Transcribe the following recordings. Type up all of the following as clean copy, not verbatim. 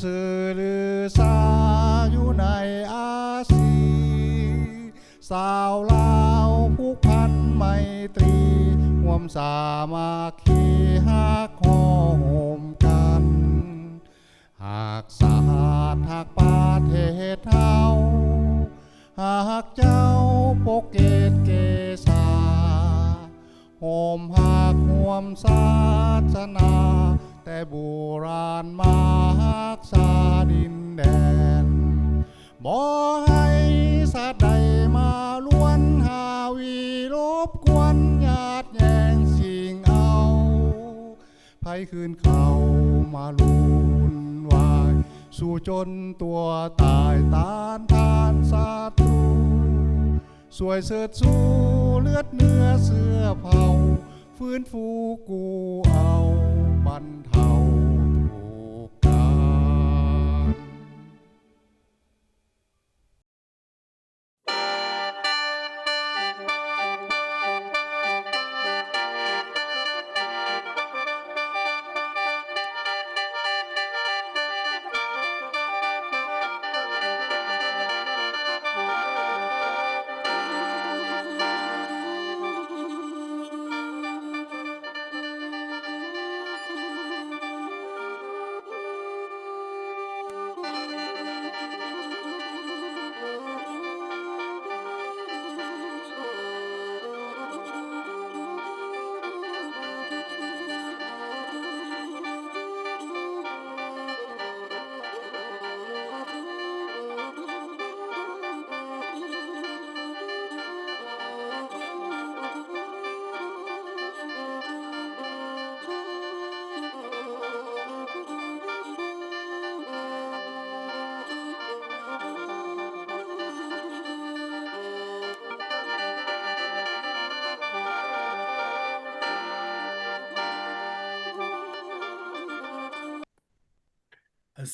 สื่อหรือสาอยู่ในอาซีสาวลาวผูกพันไมตรีร่วมสามัคคีฮักหอโหมกันหากสาดหากประเทศเฮาหากเจ้าปกเกตเกษาโหมหักห่วมศาสนาแต่โบราณมาหักษาดินแดนบ่ให้สัตว์ใดมาล้วนหาวีรบกวนญาติแย่งสิ่งเอาไผคืนเขามาลุนวายสู่จนตัวตายตานทานศัตรูสวยเสดสู้เลือดเนื้อเสื้อเผาฟื้นฟูกูเอาบรรเทาทุกข์การ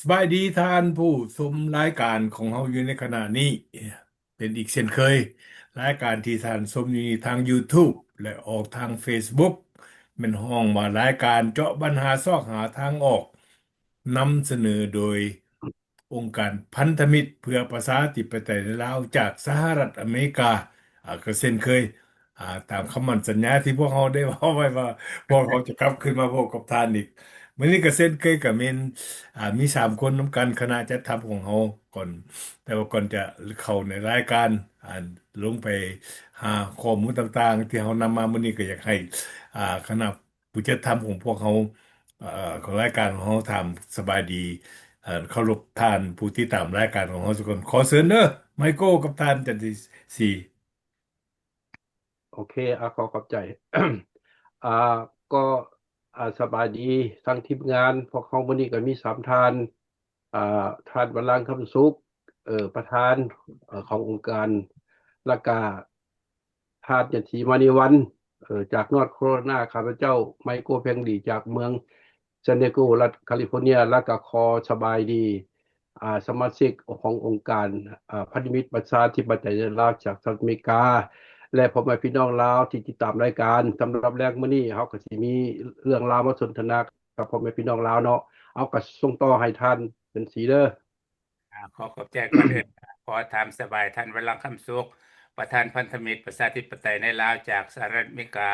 สบายดีท่านผู้ชมรายการของเราอยู่ในขณะนี้เป็นอีกเช่นเคยรายการที่ท่านชมอยู่ทาง YouTube และออกทาง Facebook เป็นห้องว่ารายการเจาะปัญหาซอกหาทางออกนำเสนอโดยองค์การพันธมิตรเพื่อประชาธิปไตยลาวจากสหรัฐอเมริกาก็เช่นเคยตามคำมั่นสัญญาที่พวกเขาได้ว่าไว้ว่าพวกเขาจะกลับขึ้นมาพบกับท่านอีก วันนี้ก็เส้นเคยกับเมนมี3 คนนำกันคณะจัดทำของเขาก่อนแต่ว่าก่อนจะเข้าในรายการลงไปหาข้อมูลต่างๆที่เขานำมาวันนี้ก็อยากให้คณะผู้จัดทำของพวกเขาของรายการของเขาทำสบายดีเคารพท่านผู้ที่ตามรายการของเขาทุกคนขอเชิญเด้อไมโก้กับท่านจันทร์สี่โอเคขอขอบใจ อ่าก็สบายดีทั้งทีมงานพวกเขาวันนี้ก็มี3 ท่านอ่าท่านวรังค์คำสุขประธานขององค์การและก็ท่านยันทีมานิวันจากนอร์ทแคโรไลนาข้าพเจ้าไมโครเพียงดีจากเมืองซานดิเอโกรัฐแคลิฟอร์เนียและก็ขอสบายดีสมาชิกขององค์การพันธมิตรประชาธิปไตยลาวจากสหรัฐอเมริกา และพ่อแม่พี่น้องลาวที่ติดตามรายการสำหรับแรกมื้อนี้เฮาก็สิมีเรื่องราวมาสนทนากับพ่อแม่พี่น้องลาวเนาะเอาก็ส่งต่อให้ท่านเป็นสีเด้อขอขอบใจก่อนอื่นขอถามสบายท่านวรังค์คำสุขประธานพันธมิตรประชาธิปไตยในลาวจากสหรัฐอเมริกา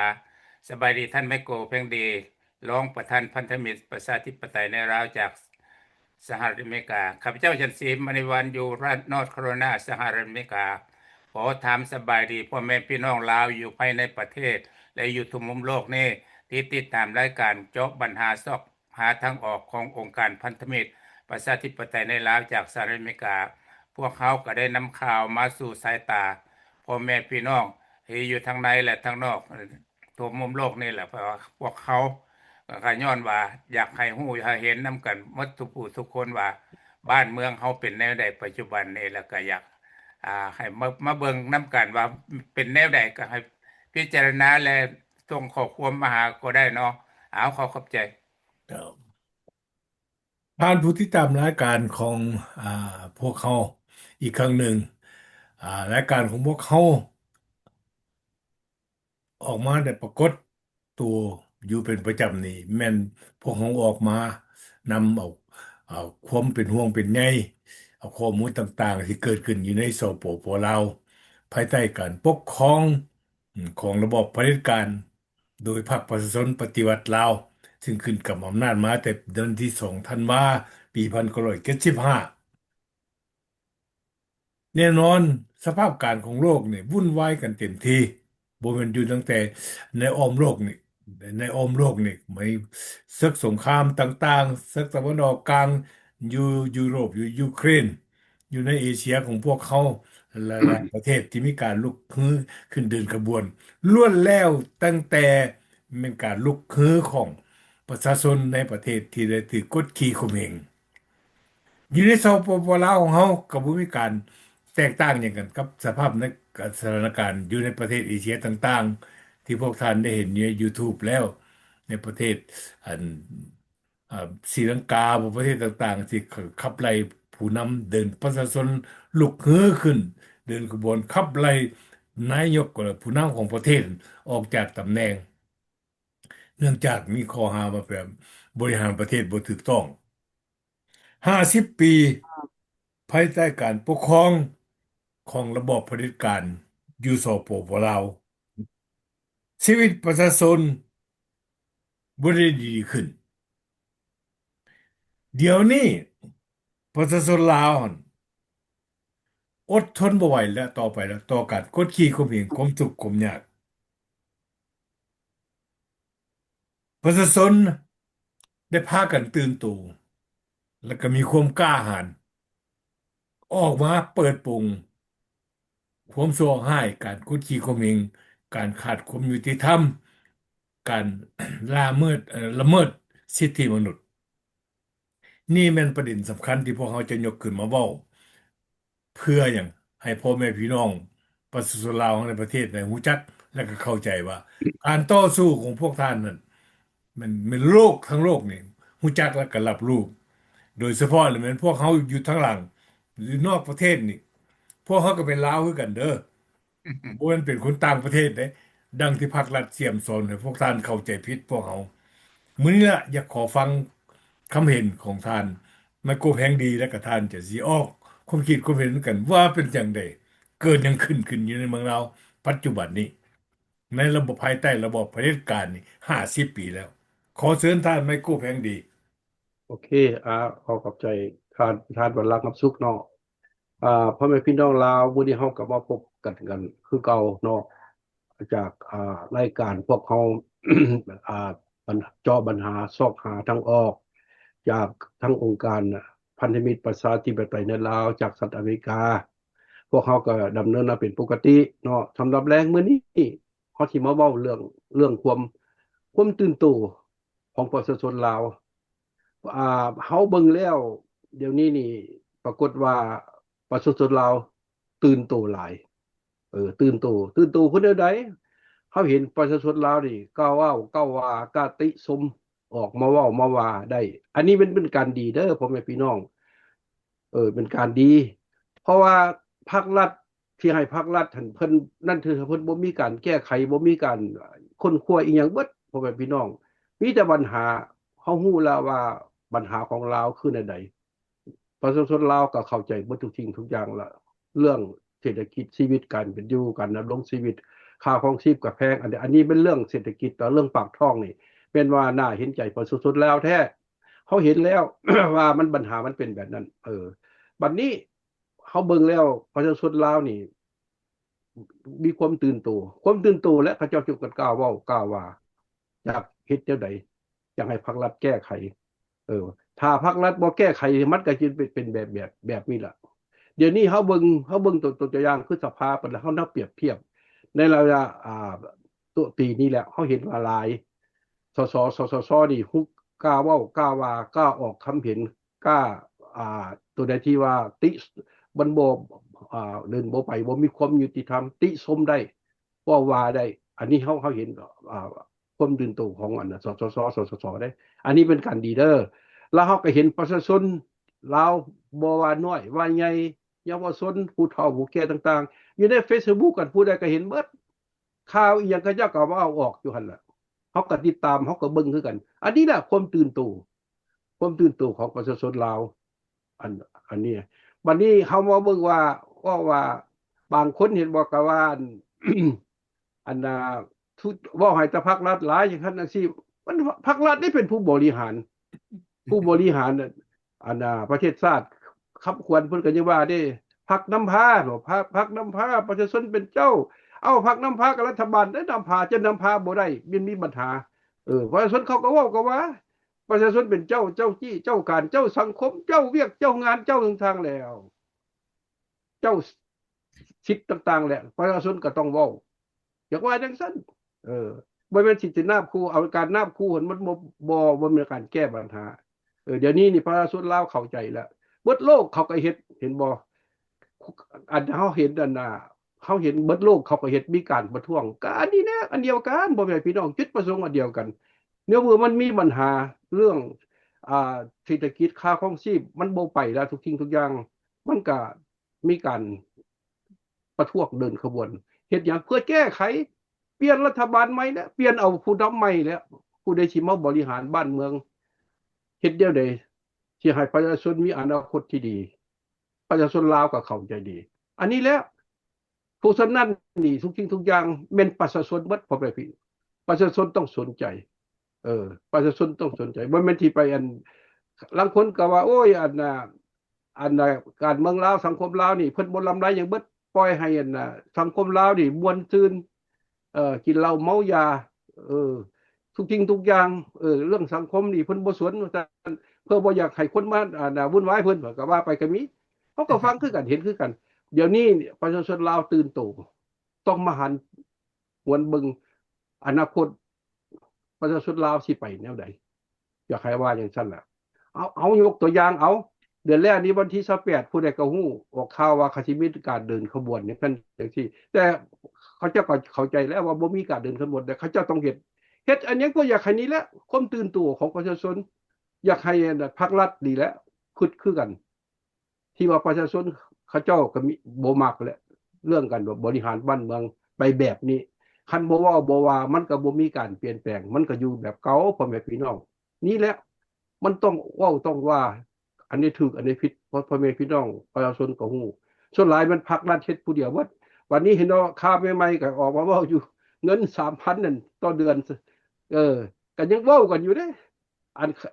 สบายดีท่านไมโครเพียงดีรองประธานพันธมิตรประชาธิปไตยในลาวจากสหรัฐอเมริกาข้าพเจ้าชันศรีมณีวันอยู่รัฐนอร์ทแคโรไลนาสหรัฐอเมริกาขอถามสบายดีพ่อแม่พี่น้องลาวอยู่ภายในประเทศและอยู่ทุกมุมโลกนี้ที่ติดตามรายการเจาะปัญหาซอกหาทางออกขององค์การพันธมิตรประชาธิปไตยในลาวจากสหรัฐอเมริกาพวกเขาก็ได้นำข่าวมาสู่สายตาพ่อแม่พี่น้องที่อยู่ทางในและทางนอกทั่วมุมโลกนี่แหละเพราะว่าพวกเขาก็ย้อนว่าอยากให้ฮู้ให้เห็นนํกันหมดทุกผู้ทุกคนว่าบ้านเมืองเฮาเป็นแนวใดปัจจุบันนี้แล้วก็อยากให้มาเบิ่งนํกันว่าเป็นแนวใดก็ให้พิจารณาและส่งข้อความมาหาก็ได้เนาะเอาขอขอบใจท่านผู้ที่ตามรายการของพวกเขาอีกครั้งหนึ่งรายการของพวกเขาออกมาได้ปรากฏตัวอยู่เป็นประจำนี่แม่นพวกเขาออกมานำเอา เอาความเป็นห่วงเป็นใยเอาข้อมูลต่างๆที่เกิดขึ้นอยู่ในสปปลาวภายใต้การปกครองของระบอบเผด็จการโดยพรรคประชาชนปฏิวัติลาวซึ่งขึ้นกับอำนาจมาแต่เดือนที่2 ธันวาคมปี1975 แน่นอนสภาพการของโลกเนี่ยวุ่นวายกันเต็มที่บ่แม่นอยู่ตั้งแต่ในอ้อมโลกนี่ในอ้อมโลกนี่ไม่ศึกสงครามต่างๆศึกตะวันออกกลางอยู่ยุโรปอยู่ยูเครนอยู่ในเอเชียของพวกเขาหลายๆประเทศที่มีการลุกฮือขึ้นเดินขบวนล้วนแล้วตั้งแต่เป็นการลุกฮือของประชาชนในประเทศที่ได้ถือกดขี่ข่มเหง อยู่ในสปปลาวของเขากับผู้มีการแตกต่างอย่างกันกับสภาพในสถานการณ์อยู่ในประเทศเอเชียต่างๆที่พวกท่านได้เห็นใน YouTube แล้วในประเทศอันอ่าศรีลังกาประเทศต่างๆที่ขับไล่ผู้นำเดินประชาชนลุกฮือขึ้นเดินขบวนขับไล่นายกหรือผู้นำของประเทศออกจากตำแหน่งเนื่องจากมีข้อหาว่าแบบบริหารประเทศบ่ถูกต้อง 50 ปีภายใต้การปกครองของระบอบเผด็จการอยู่สปปลาวชีวิตประชาชนบ่ได้ดีขึ้นเดี๋ยวนี้ประชาชนลาวหั่นอดทนบ่ไหวแล้วต่อไปแล้วต่อการกดขี่ข่มเหงข่มทุกข์ข่มยากประชาชนได้พากันตื่นตัวแล้วก็มีความกล้าหาญออกมาเปิดโปงความโซงให้การกดขี่ข่มเหงการขาดความยุติธรรมการ ละเมิดสิทธิมนุษย์นี่เป็นประเด็นสำคัญที่พวกเขาจะยกขึ้นมาเว้าเพื่ออย่างให้พ่อแม่พี่น้องประชาชนลาวในประเทศในรู้จักและก็เข้าใจว่าการต่อสู้ของพวกท่านนั้นมันโลกทั้งโลกนี่รู้จักและก็รับรู้โดยเฉพาะเลยแม่นพวกเขาอยู่ทั้งหลังหรือนอกประเทศนี่พวกเขาก็เป็นลาวคือกันเด้อ บ่แม่นเป็นคนต่างประเทศเด้ดังที่ภาครัฐเสียมสอนให้พวกท่านเข้าใจผิดพวกเขามื้อนี้ล่ะอยากขอฟังคำเห็นของท่านไมโครแพงดีและก็ท่านจะสิออกความคิดความเห็นกันว่าเป็นจังไดเกิดหยังขึ้นอยู่ในเมืองเราปัจจุบันนี้ในระบบภายใต้ระบอบเผด็จการนี่50 ปีแล้วขอเชิญท่านไมโครแพงดีโอเคขอขอบใจทานวันรักน้ำซุกเนาะพ่อแม่พี่น้องลาวมื้อนี้เฮาก็มาพบกันคือเก่าเนาะจากรายการพวกเฮา อ่าเจาะปัญหาซอกหาทางออกจากทั้งองค์การพันธมิตรประชาธิปไตยในลาวจากสหรัฐอเมริกาพวกเขาก็ดำเนินมาเป็นปกติเนาะสำหรับแรงมื้อนี้เขาสิมาเว้าเรื่องความตื่นตัวของประชาชนลาวเฮาเบิ่งแล้วเดี๋ยวนี้นี่ปรากฏว่าประชาชนลาวตื่นตัวหลายตื่นตัวคนเดียวใดเขาเห็นประชาชนลาวนี่กล้าเว้ากล้าว่ากล้าติชมออกมาเว้ามาว่าได้อันนี้เป็นการดีเด้อพ่อแม่พี่น้องเป็นการดีเพราะว่าภาครัฐที่ให้ภาครัฐท่านเพิ่นนั่นคือเพิ่นบ่มีการแก้ไขบ่มีการค้นคว้าอีหยังเบิดพ่อแม่พี่น้องมีแต่ปัญหาเฮาฮู้แล้วว่าปัญหาของลาวคืออันใดประชาชนลาวก็เข้าใจเบิดทุกสิ่งทุกอย่างละเรื่องเศรษฐกิจชีวิตการเป็นอยู่การดำรงชีวิตค่าครองชีพก็แพงอันนี้เป็นเรื่องเศรษฐกิจแต่เรื่องปากท้องนี่เป็นว่าน่าเห็นใจประชาชนลาวแท้เขาเห็นแล้ว ว่ามันปัญหามันเป็นแบบนั้นบัดนี้เขาเบิ่งแล้วประชาชนลาวนี่มีความตื่นตัวและเขาเจ้าจุกกันกล่าวเว้ากล่าวว่าอยากเฮ็ดจังไดอยากให้ภาครัฐแก้ไขถ้าภาครัฐบ่แก้ไขมันก็จะเป็นแบบนี้ล่ะเดี๋ยวนี้เขาเบิ่งตัวอย่างคือสภาเป็นแล้วเขานับเปรียบเทียบในระยะตัวปีนี้แหละเขาเห็นว่าหลายสนี่ฮุกกล้าเว้ากล้าว่ากล้าออกคำเห็นกล้าตัวใดที่ว่าติบันบ่เดินบ่ไปบ่มีความยุติธรรมติชมได้ว่าได้อันนี้เขาเห็นความตื่นตัวของอันน่ะสได้อันนี้เป็นการดีเด้อแล้วเขาก็เห็นประชาชนลาวบ่ว่าน้อยว่าใหญ่เยาวชนผู้เฒ่าผู้แก่ต่างๆอยู่ใน Facebook กันผู้ใดก็เห็นเบิดข่าวอีหยังก็เจ้าก็ว่าเอาออกอยู่หั่นล่ะเขาก็ติดตามเขาก็เบิ่งคือกันอันนี้แหละความตื่นตัว ความตื่นตัวของประชาชนลาวอันอันนี้วันนี้เขามาเบิ่งว่าบางคนเห็นบอกว่าอัน อันทุว่าให้แต่พรรครัฐหลายอย่างนั้นจังซี่มันพรรครัฐนี่เป็นผู้บริหาร ผู้บริหารอันประเทศชาติคับควรเพิ่นก็ยังว่าได้พรรคนำพาบ่พรรคนำพาประชาชนเป็นเจ้าเอาพรรคนำพากับรัฐบาลได้นำพาจะนำพาบ่ได้มันมีปัญหาประชาชนเขาก็เว้าก็ว่าประชาชนเป็นเจ้าจี้เจ้าการเจ้าสังคมเจ้าเวียกเจ้างานเจ้าทางแล้วเจ้าสิทธิ์ต่างๆแหละประชาชนก็ต้องเว้าอยากว่าจังซั่นบ่แม่นสินาบคู่เอาการนาบคู่มันบ่มีการแก้ปัญหาเดี๋ยวนี้นี่ประชาชนลาวเข้าใจแล้วเบิดโลกเขาก็เฮ็ดเห็นบ่อันเฮาเห็นอันน่ะเฮาเห็นเบิดโลกเขาก็เฮ็ดมีการประท้วงก็อันนี้แหละอันเดียวกันบ่แม่นพี่น้องจุดประสงค์อันเดียวกันเนื่องว่ามันมีปัญหาเรื่องเศรษฐกิจค่าครองชีพมันบ่ไปแล้วทุกสิ่งทุกอย่างมันก็มีการประท้วงเดินขบวนเฮ็ดหยังเพื่อแก้ไขเปลี่ยนรัฐบาลใหม่แล้วเปลี่ยนเอาผู้นำใหม่แล้วผู้ใดสิมาบริหารบ้านเมืองเฮ็ดเดียวใดสิให้ประชาชนมีอนาคตที่ดีประชาชนลาวก็เข้าใจดีอันนี้แล้วผู้สนั่นนี่ทุกสิ่งทุกอย่างแม่นประชาชนเบิดพ่อแม่พี่ประชาชนต้องสนใจประชาชนต้องสนใจบ่แม่นที่ไปอันบางคนก็ว่าโอ้ยอันการเมืองลาวสังคมลาวนี่เพิ่นบ่ลำไรหยังเบิดปล่อยให้อันสังคมลาวนี่ม่วนซื่นกินเหล้าเมายาทุกสิ่งทุกอย่างเรื่องสังคมนี่เพิ่นบ่สนเพื่อบ่อยากให้คนมาวุ่นวายเพิ่นก็ว่าไปก็มีเฮาก็ฟังคือกันเห็นคือกันเดี๋ยวนี้ประชาชนลาวตื่นโตต้องมาหันหวนเบิ่งอนาคตประชาชนลาวสิไปแนวใดอยากให้ว่าอย่างซั่นล่ะเอายกตัวอย่างเอาเดือนแรกนี้วันที่28ผู้ใดก็ฮู้ออกข่าวว่าเขาสิมีการเดินขบวนเนี่ยกันจังซี่แต่เขาเจ้าก็เข้าใจแล้วว่าบ่มีการเดินขบวนแต่เขาเจ้าต้องเฮ็ดอันนี้ก็อยากให้นี้แหละความตื่นตัวของประชาชนอยากให้ภาครัฐดีแล้วคือกันที่ว่าประชาชนเขาเจ้าก็มีบ่มักแหละเรื่องกันบริหารบ้านเมืองไปแบบนี้คันบ่ว่ามันก็บ่มีการเปลี่ยนแปลงมันก็อยู่แบบเก่าพ่อแม่พี่น้องนี่แหละมันต้องต้องว่าอันนี้ถูกอันนี้ผิดเพราะพ่อแม่พี่น้องประชาชนก็ฮู้ส่วนหลายมันพรรครัฐเฮ็ดผู้เดียววันนี้เห็นว่าค่าใหม่ๆก็ออกมาเว้าอยู่เงิน 3,000 นั่นต่อเดือนก็ยังเว้ากันอยู่เด้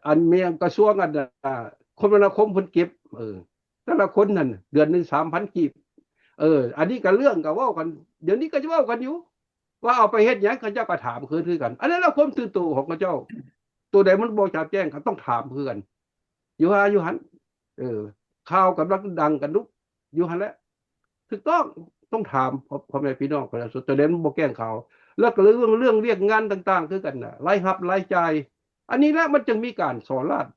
อันเมียกระทรวงอันคมนาคมเพิ่นเก็บแต่ละคนนั่นเดือนนึง 3,000 กีบอันนี้ก็เรื่องก็เว้ากันเดี๋ยวนี้ก็จะเว้ากันอยู่ว่าเอาไปเฮ็ดหยังเขาเจ้าก็ถามคือกันอันนั้นละความตื่นตัวของเขาเจ้าตัวใดมันบ่ชัดแจ้งก็ต้องถามคือกันอยู่หั่นข่าวกำลังดังกันลุกอยู่หั่นแหละถูกต้องถามพ่อแม่พี่น้องประชาชนตัวใดมันบ่แกล้งข่าวแล้วก็เรื่องเรียกงานต่างๆคือกันน่ะรายรับรายจ่ายอันนี้แหละมันจึงมีการสอนราด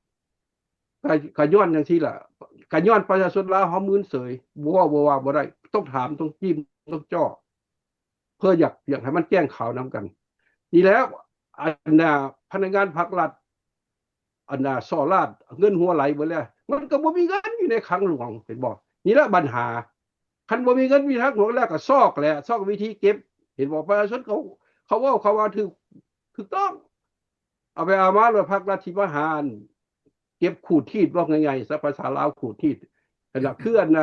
ก็ย้อนจังซี่ล่ะก็ย้อนประชาชนลาวเฮามื้นเสยบ่ว่าบ่ได้ต้องถามต้องจิ้มต้องจ่อเพื่ออยากให้มันแจ้งข่าวนำกันนี่แล้วอันพนักงานภาครัฐอันสอราดเงินหัวไหลเบิดแล้วมันก็บ่มีเงินอยู่ในคลังหลวงเห็นบ่นี่แหละปัญหาคันบ่มีเงินมีทางหลวงแล้วก็ซอกแหละซอกวิธีเก็บเห็นบ่ประชาชนเขาว่าถูกต้องเอาไปเอามาแล้วภาครัฐที่มาหารเก็บขูดทีดว่าง่ายๆซะภาษาลาวขูดทีดนั่นล่ะคืออัน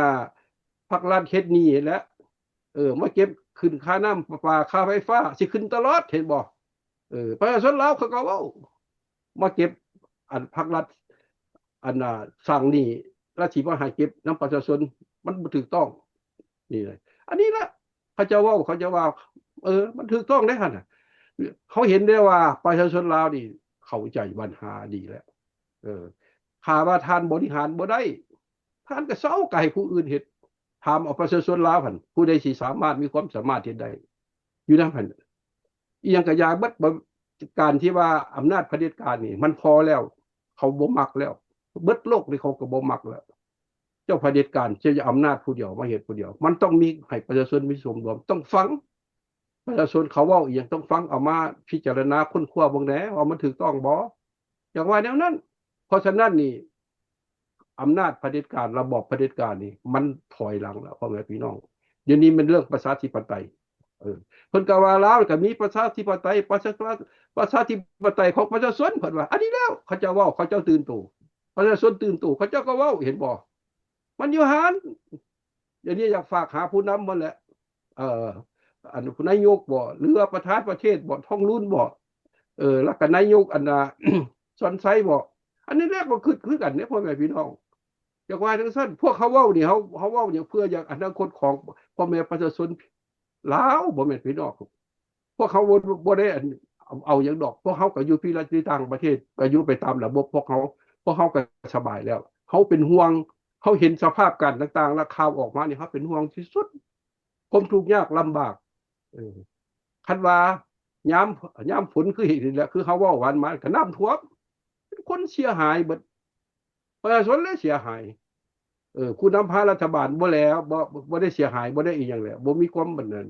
ภาครัฐเฮ็ดหนี้แล้วมาเก็บขึ้นค่าน้ำประปาค่าไฟฟ้าสิขึ้นตลอดเห็นบ่ประชาชนลาวเขาก็เว้ามาเก็บอันภาครัฐอันสร้างหนี้แล้วสิมาให้เก็บนำประชาชนมันบ่ถูกต้องนี่เลยอันนี้ละเขาจะว่ามันถูกต้องได้หั่นน่ะเขาเห็นได้ว่าประชาชนลาวนี่เข้าใจปัญหาดีแล้วถ้าว่าท่านบริหารบ่ได้ท่านก็เซาไก่ผู้อื่นเฮ็ดถามเอาประชาชนลาวหั่นผู้ใดสิสามารถมีความสามารถเฮ็ดได้อยู่นำหั่นอีหยังก็อย่าเบิดการที่ว่าอำนาจเผด็จการนี่มันพอแล้วเขาบ่มักแล้วเบิดโลกนี่เขาก็บ่มักแล้วเจ้าเผด็จการจะอำนาจผู้เดียวมาเฮ็ดผู้เดียวมันต้องมีให้ประชาชนมีส่วนร่วมต้องฟังประชาชนเขาเว้าอีหยังต้องฟังเอามาพิจารณาค้นคว้าเบิ่งแหน่ว่ามันถูกต้องบ่อย่างว่าแนวนั้นเพราะฉะนั้นนี่อำนาจเผด็จการระบอบเผด็จการนี่มันถอยหลังแล้วพ่อแม่พี่น้องเดี๋ยวนี้มันเรื่องประชาธิปไตยเพิ่นก็ว่าลาวก็มีประชาธิปไตยประชาธิปไตยของประชาชนเพิ่นว่าอันนี้แล้วเขาเจ้าเว้าเขาเจ้าตื่นตัว ประชาชนตื่นตัวเขาเจ้าก็เว้าเห็นบ่มันอยู่หันอย่างนี้อยากฝากหาผู้นำมันแหละเอ่ออันนายกบ่หรือว่าประธานประเทศบ่ท้องรุ่นบ่แล้วก็นายกอันน่ะ สอนไซบ่อันนี้แรกก็คือกันเนี่ยพ่อแม่พี่น้องจากว่าจังซั่นพวกเขาเว้านี่เขาเว้าอย่างเพื่ออย่างอนาคตของพ่อแม่ประชาชนลาวบ่แม่นพี่น้องพวกเขาบ่ได้เอาอย่างดอกพวกเขาก็อยู่พี่ละที่ต่างประเทศก็อยู่ไปตามระบบพวกเขาก็สบายแล้วเขาเป็นห่วงเขาเห็นสภาพการต่างๆแล้วข่าวออกมานี่เขาเป็นห่วงที่สุดความทุกข์ยากลำบากคันว่ายามฝนคือเห็นนี่แหละคือเขาเว้าหวานมาก็น้ำท่วมคนเสียหายเบิดประชาชนเลยเสียหายผู้นำพารัฐบาลบ่แล้วบ่ได้เสียหายบ่ได้อีหยังแล้วบ่มีความบัดนั้น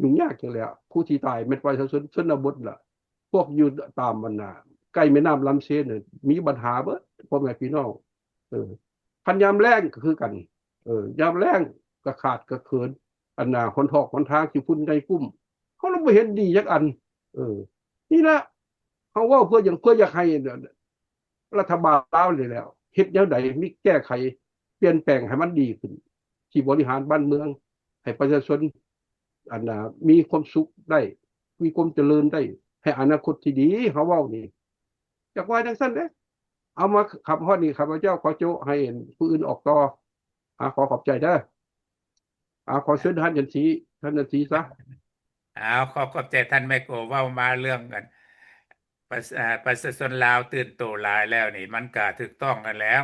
ยุ่งยากจังแล้วผู้ที่ตายเป็นประชาชนชนบทล่ะพวกอยู่ตามมันน่ะใกล้แม่น้ำลำเซนน่ะมีปัญหาเบิดพ่อแม่พี่น้องคันยามแล้งก็คือกันยามแล้งก็ขาดก็เขินอันน่ะหนทางที่พุ่นในกุ้มเขาบ่เห็นดีจักอันนี่ล่ะเขาเว้าเพื่ออยากให้รัฐบาลลาวนี่แล้วเฮ็ดแนวใดมีแก้ไขเปลี่ยนแปลงให้มันดีขึ้นที่บริหารบ้านเมืองให้ประชาชนอันน่ะมีความสุขได้มีความเจริญได้ให้อนาคตที่ดีเขาเว้านี่จากว่าจังซั่นเด้เอามาขับฮอดนี่ข้าพเจ้าขอโจให้ผู้อื่นออกต่อขอขอบใจเด้อขอเชิญท่านยันสีซะ ขอบใจท่านแม่โกเว้ามาเรื่องกันประชาชนลาวตื่นโตหลายแล้วนี่มันก็ถูกต้องกันแล้ว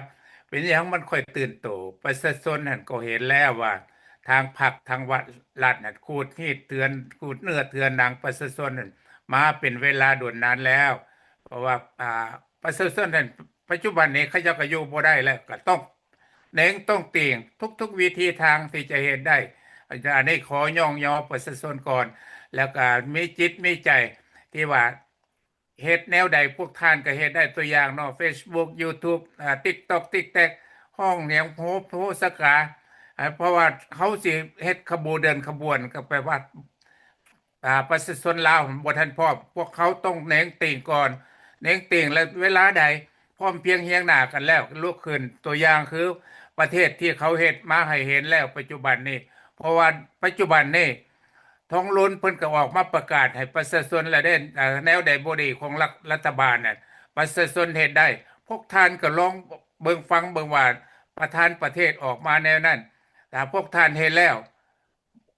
เป็นอย่างมันค่อยตื่นโตประชาชนนั่นก็เห็นแล้วว่าทางพรรคทางวัดรัฐนั่นคูดฮีดเตือนคูดเนื้อเตือนหนังประชาชนนั่นมาเป็นเวลาโดนนานแล้ว เพราะว่าประชาชนนั่นปัจจุบันนี้เขาเจ้าก็อยู่บ่ได้แล้วก็ต้องเน้งต้องเตียงทุกวิธีทางที่จะเห็นได้อันนี้ขอย่องยอประชาชนก่อน แล้วก็มีจิตมีใจที่ว่าเฮ็ดแนวใดพวกท่านก็เฮ็ดได้ตัวอย่างเนาะ Facebook YouTube TikTok TikTok ห้องเนี่ยโหสกาเพราะว่าเขาสิเฮ็ดเดินขบวนก็แปลว่าประชาชนลาวบ่ทันพร้อมพวกเขาต้องเน้งติ่งก่อนเน้งติ่งแล้วเวลาใดพร้อมเพียงเฮียงหน้ากันแล้วลุกขึ้นตัวอย่างคือประเทศที่เขาเฮ็ดมาให้เห็นแล้วปัจจุบันนี้เพราะว่าปัจจุบันนี้ท้องล้นเพิ่นก็ออกมาประกาศให้ประชาชนและได้แนวใดบ่ดีของรัฐบาลน่ะประชาชนเฮ็ดได้พวกท่านก็ลองเบิ่งฟังเบิ่งว่าประธานประเทศออกมาแนวนั้นถ้าพวกท่านเห็นแล้ว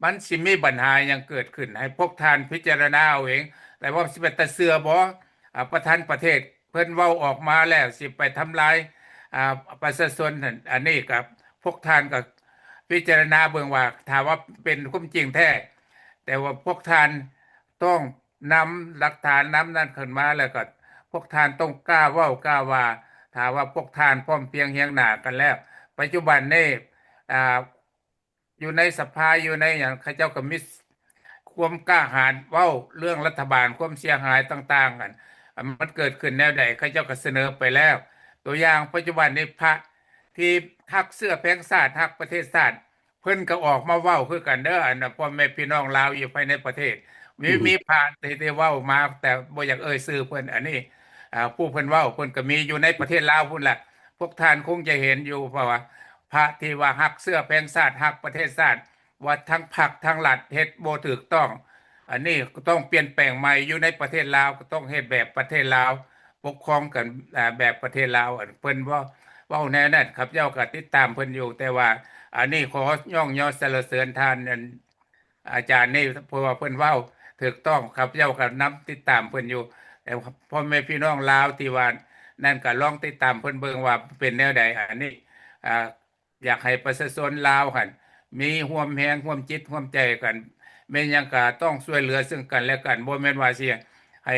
มันสิมีปัญหาหยังเกิดขึ้นให้พวกท่านพิจารณาเอาเองแต่ว่าสิเป็นตาเสือบ่ประธานประเทศเพิ่นเว้าออกมาแล้วสิไปทำลายประชาชนนั่นอันนี้กับพวกท่านก็พิจารณาเบิ่งว่าถ้าว่าเป็นความจริงแท้แต่ว่าพวกท่านต้องนำหลักฐานนำนั้นขึ้นมาแล้วก็พวกท่านต้องกล้าเว้ากล้าว่าถ้าว่าพวกท่านพร้อมเพรียงเฮียงหน้ากันแล้วปัจจุบันนี้อยู่ในสภาอยู่ในอย่างเขาเจ้าก็มีความกล้าหาญเว้าเรื่องรัฐบาลความเสียหายต่างๆกันมันเกิดขึ้นแนวใดเขาเจ้าก็เสนอไปแล้ว ตัวอย่างปัจจุบันนี้พระที่ฮักเสื้อแพงชาติฮักประเทศชาติเพิ่นก็ออกมาเว้าคือกันเด้ออันพ่อแม่พี่น้องลาวอยู่ภายในประเทศมีพระที่เว้ามาแต่บ่อยากเอ่ยชื่อเพิ่นอันนี้ผู้เพิ่นเว้าเพิ่นก็มีอยู่ในประเทศลาวพุ่นล่ะพวกท่านคงจะเห็นอยู่เพราะว่าพระที่ว่าฮักเสื้อแพงชาติฮักประเทศชาติว่าทั้งพรรคทั้งรัฐเฮ็ดบ่ถูกต้องอันนี้ก็ต้องเปลี่ยนแปลงใหม่อยู่ในประเทศลาวก็ต้องเฮ็ดแบบประเทศลาวปกครองกันแบบประเทศลาวเพิ่นเว้าแนวนั้นครับเจ้าก็ติดตามเพิ่นอยู่แต่ว่าอันนี้ขอย่องยอสรรเสริญท่านอาจารย์นี่เพราะว่าเพิ่นเว้าถูกต้องครับเจ้าก็นำติดตามเพิ่นอยู่แต่พ่อแม่พี่น้องลาวที่ว่านั่นก็ลองติดตามเพิ่นเบิ่งว่าเป็นแนวใดอันนี้อยากให้ประชาชนลาวหั่นมีร่วมแรงร่วมจิตร่วมใจกันแม้นหยังก็ต้องช่วยเหลือซึ่งกันและกันบ่แม่นว่าสิให้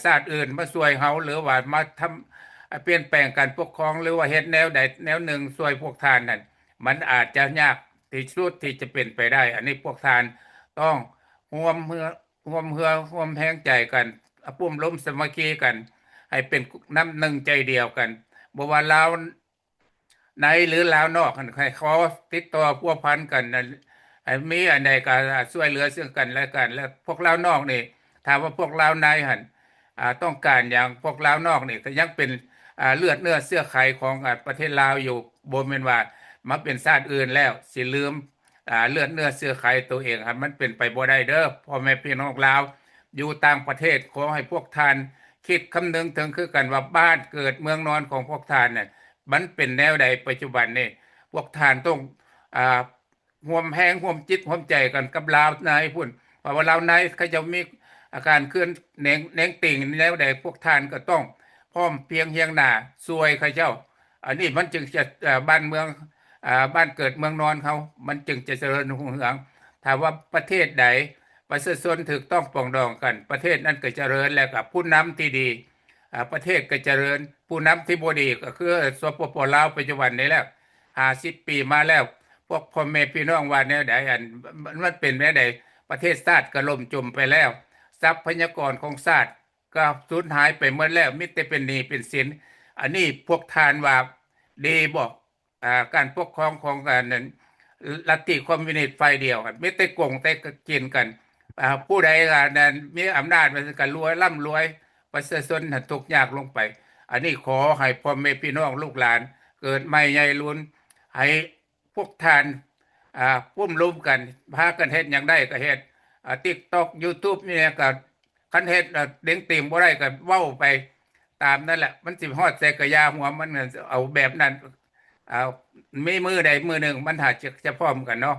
ชาติอื่นมาช่วยเฮาหรือว่ามาทำเปลี่ยนแปลงการปกครองหรือว่าเฮ็ดแนวใดแนวหนึ่งช่วยพวกท่านนั่นมันอาจจะยากที่สุดที่จะเป็นไปได้อันนี้พวกท่านต้องร่วมร่วมแรงใจกันร่วมล้มสามัคคีกันให้เป็นน้ำหนึ่งใจเดียวกันบ่ว่าลาวในหรือลาวนอกให้ขอติดต่อพัวพันกันให้มีอันใดก็ช่วยเหลือซึ่งกันและกันและพวกลาวนอกนี่ถ้าว่าพวกลาวในหั่นต้องการอย่างพวกลาวนอกนี่ก็ยังเป็น เลือดเนื้อเสื้อไขของประเทศลาวอยู่บ่แม่นว่ามาเป็นชาติอื่นแล้วสิลืมเลือดเนื้อเสื้อไขตัวเองครับมันเป็นไปบ่ได้เด้อพ่อแม่พี่น้องลาวอยู่ต่างประเทศขอให้พวกท่านคิดคำนึงถึงคือกันว่าบ้านเกิดเมืองนอนของพวกท่านเนี่ยมันเป็นแนวใดปัจจุบันนี้พวกท่านต้องอ่าร่วมแรงร่วมจิตร่วมใจกันกับลาวนายพุ่นเพราะว่าลาวนายเขาจะมีอาการเคลื่อนแหนงติ่งแนวใดพวกท่านก็ต้องพร้อมเพรียงเฮียงหน้าช่วยเขาเจ้าอันนี้มันจึงจะบ้านเมืองบ้านเกิดเมืองนอนเขามันจึงจะเจริญรุ่งเรืองถ้าว่าประเทศใดประชาชนถูกต้องปรองดองกันประเทศนั้นก็เจริญแล้วกับผู้นำที่ดีประเทศก็เจริญผู้นำที่บ่ดีก็คือสปปลาวปัจจุบันนี้แล้ว50 ปีมาแล้วพวกพ่อแม่พี่น้องว่าแนวใดมันเป็นแนวใดประเทศชาติก็ล่มจมไปแล้วทรัพยากรของชาติก็สูญหายไปหมดแล้วมิแต่เป็นหนี้เป็นสินอันนี้พวกทานว่าดีบอกการปกครองของการนั้นลัทธิคอมมิวนิสต์ฝ่ายเดียวกันไม่ได้โกงแต่กินกันผู้ใดนั้นมีอำนาจมันก็รวยร่ำรวยประชาชนทุกข์ยากลงไปอันนี้ขอให้พ่อแม่พี่น้องลูกหลานเกิดใหม่ใหญ่ลุ้นให้พวกทานพุ่มรุมกันพากันเฮ็ดหยังได้ก็เฮ็ดTikTok YouTube นี่ก็คันเฮ็ดเด้งติ่มบ่ได้ก็เว้าไปตามนั่นแหละมันสิฮอดใส่กะยาหัวมันเอาแบบนั้นเอามีมือใดมือหนึ่งมันหาจะพร้อมกันเนาะ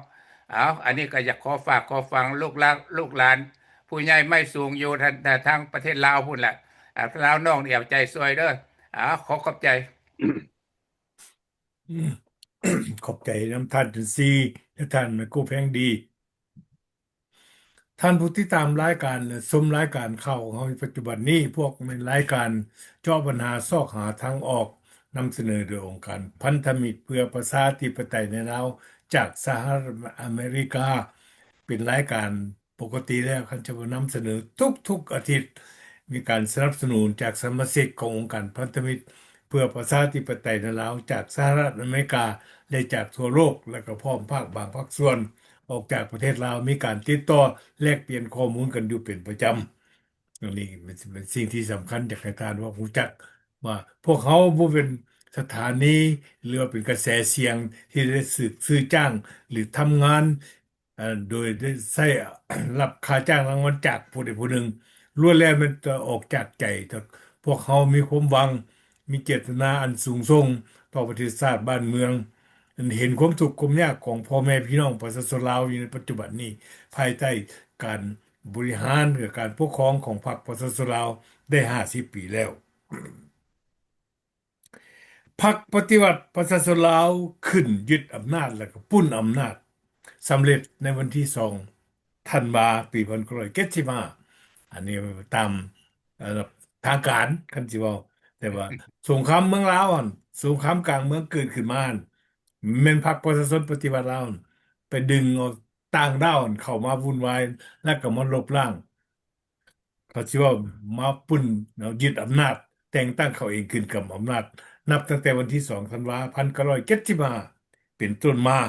เอาอันนี้ก็อยากขอฝากขอฟังลูกหลานผู้ใหญ่ไม่สูงอยู่ทางประเทศลาวพุ่นแหละลาวน้องนี่เอาใจซอยเด้อขอขอบใจ อืม ขอบใจน้ำท่านจุนซีและท่านแม่กู้แพงดี ท่านผู้ที่ตามรายการและชมรายการข่าวของเราในปัจจุบันนี้พวกเป็นรายการเจาะปัญหาซอกหาทางออกนำเสนอโดยองค์การพันธมิตรเพื่อประชาธิปไตยในลาวจากสหรัฐอเมริกาเป็นรายการปกติแล้วคันจะนำเสนอทุกๆอาทิตย์มีการสนับสนุนจากสมาชิกขององค์การพันธมิตรเพื่อประชาธิปไตยในลาวจากสหรัฐอเมริกาและจากทั่วโลกและก็พร้อมภาคบางภาคส่วน ออกจากประเทศลาวมีการติดต่อแลกเปลี่ยนข้อมูลกันอยู่เป็นประจำตรงนี้เป็นสิ่งที่สำคัญจากให้ทานว่ารู้จักว่าพวกเขาบ่เป็นสถานีหรือว่าเป็นกระแสเสียงที่ได้ซื้อจ้างหรือทำงานโดยได้ใช้รับค่าจ้างรางวัลจากผู้ใดผู้หนึ่งล้วนแล้วมันจะออกจากใจแต่พวกเขามีความหวังมีเจตนาอันสูงส่งต่อประเทศชาติบ้านเมือง เห็นความทุกข์ความยากของพ่อแม่พี่น้องประชาชนลาวอยู่ในปัจจุบันนี้ภายใต้การบริหารหรือการปกครองของพรรคประชาชนลาวได้50 ปีแล้วพรรคปฏิวัติประชาชนลาวขึ้นยึดอำนาจแล้วก็ปุ้นอำนาจสำเร็จในวันที่2 ธันวาคมปี1975อันนี้ตามเอ่อทางการคันสิเว้าแต่ว่าสงครามเมืองลาวอั่นสงครามกลางเมืองเกิดขึ้นมาอั่นแม่นพรรคประชาชนปฏิวัติลาวอั่นไปดึงเอาต่างด้าวอั่นเข้ามาวุ่นวายแล้วก็มาลบล้างเขาสิว่ามาปุ้นเอายึดอำนาจแต่งตั้งเขาเองขึ้นกับอำนาจนับตั้งแต่วันที่2 ธันวาคม 1975เป็นต้นมา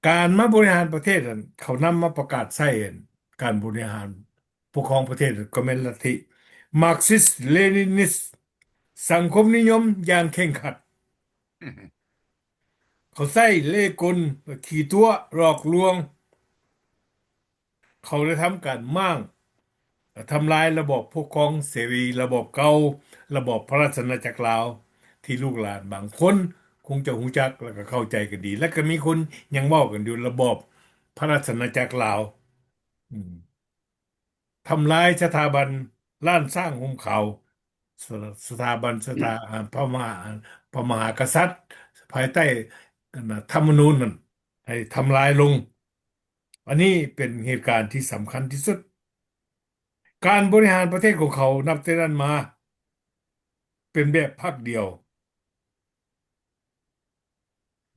การมาบริหารประเทศนั่นเขานำมาประกาศใช้อั่นการบริหารปกครองประเทศก็เป็นลัทธิมาร์กซิสเลนินิสสังคมนิยมอย่างเคร่งครัดเขาใช้เล่ห์กลขี่ตัวหลอกลวงเขาได้ทำการม้างทำลายระบบปกครองเสรีระบบเก่าระบบพระราชอาณาจักรลาวที่ลูกหลานบางคนคงจะรู้จักแล้วก็เข้าใจกันดี และก็มีคนยังเว้ากันอยู่ระบบพระราชอาณาจักรลาวอืม ทำลายสถาบันล้านสร้างหุมเขาสสถาบันสถาพระมหากษัตริย์ภายใต้ธรรมนูญนั่นให้ทำลายลงอันนี้เป็นเหตุการณ์ที่สำคัญที่สุดการบริหารประเทศของเขานับแต่นั้นมาเป็นแบบพรรคเดียว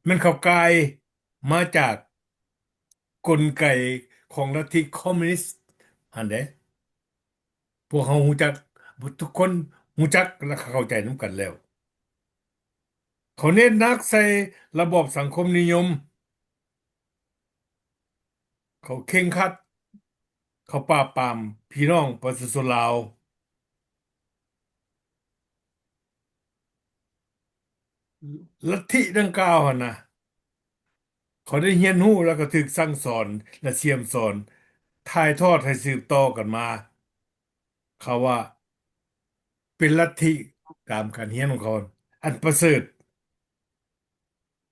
มันเข้ากลายมาจากกลไกของลัทธิคอมมิวนิสต์อันเดะพวกเขาหูจักทุกคนหูจักและเข้าใจนำกันแล้ว เขาเน้นหนักใส่ระบบสังคมนิยม เขาเคร่งครัด เขาปราบปรามพี่น้องประชาชนลาว ลัทธิดังกล่าวหั่นนะเขาได้เรียนรู้แล้วก็ถูกสั่งสอนและเสียมสอนถ่ายทอดให้สืบต่อกันมาเขาว่าเป็นลัทธิตามการเรียนของเขาอันประเสริฐ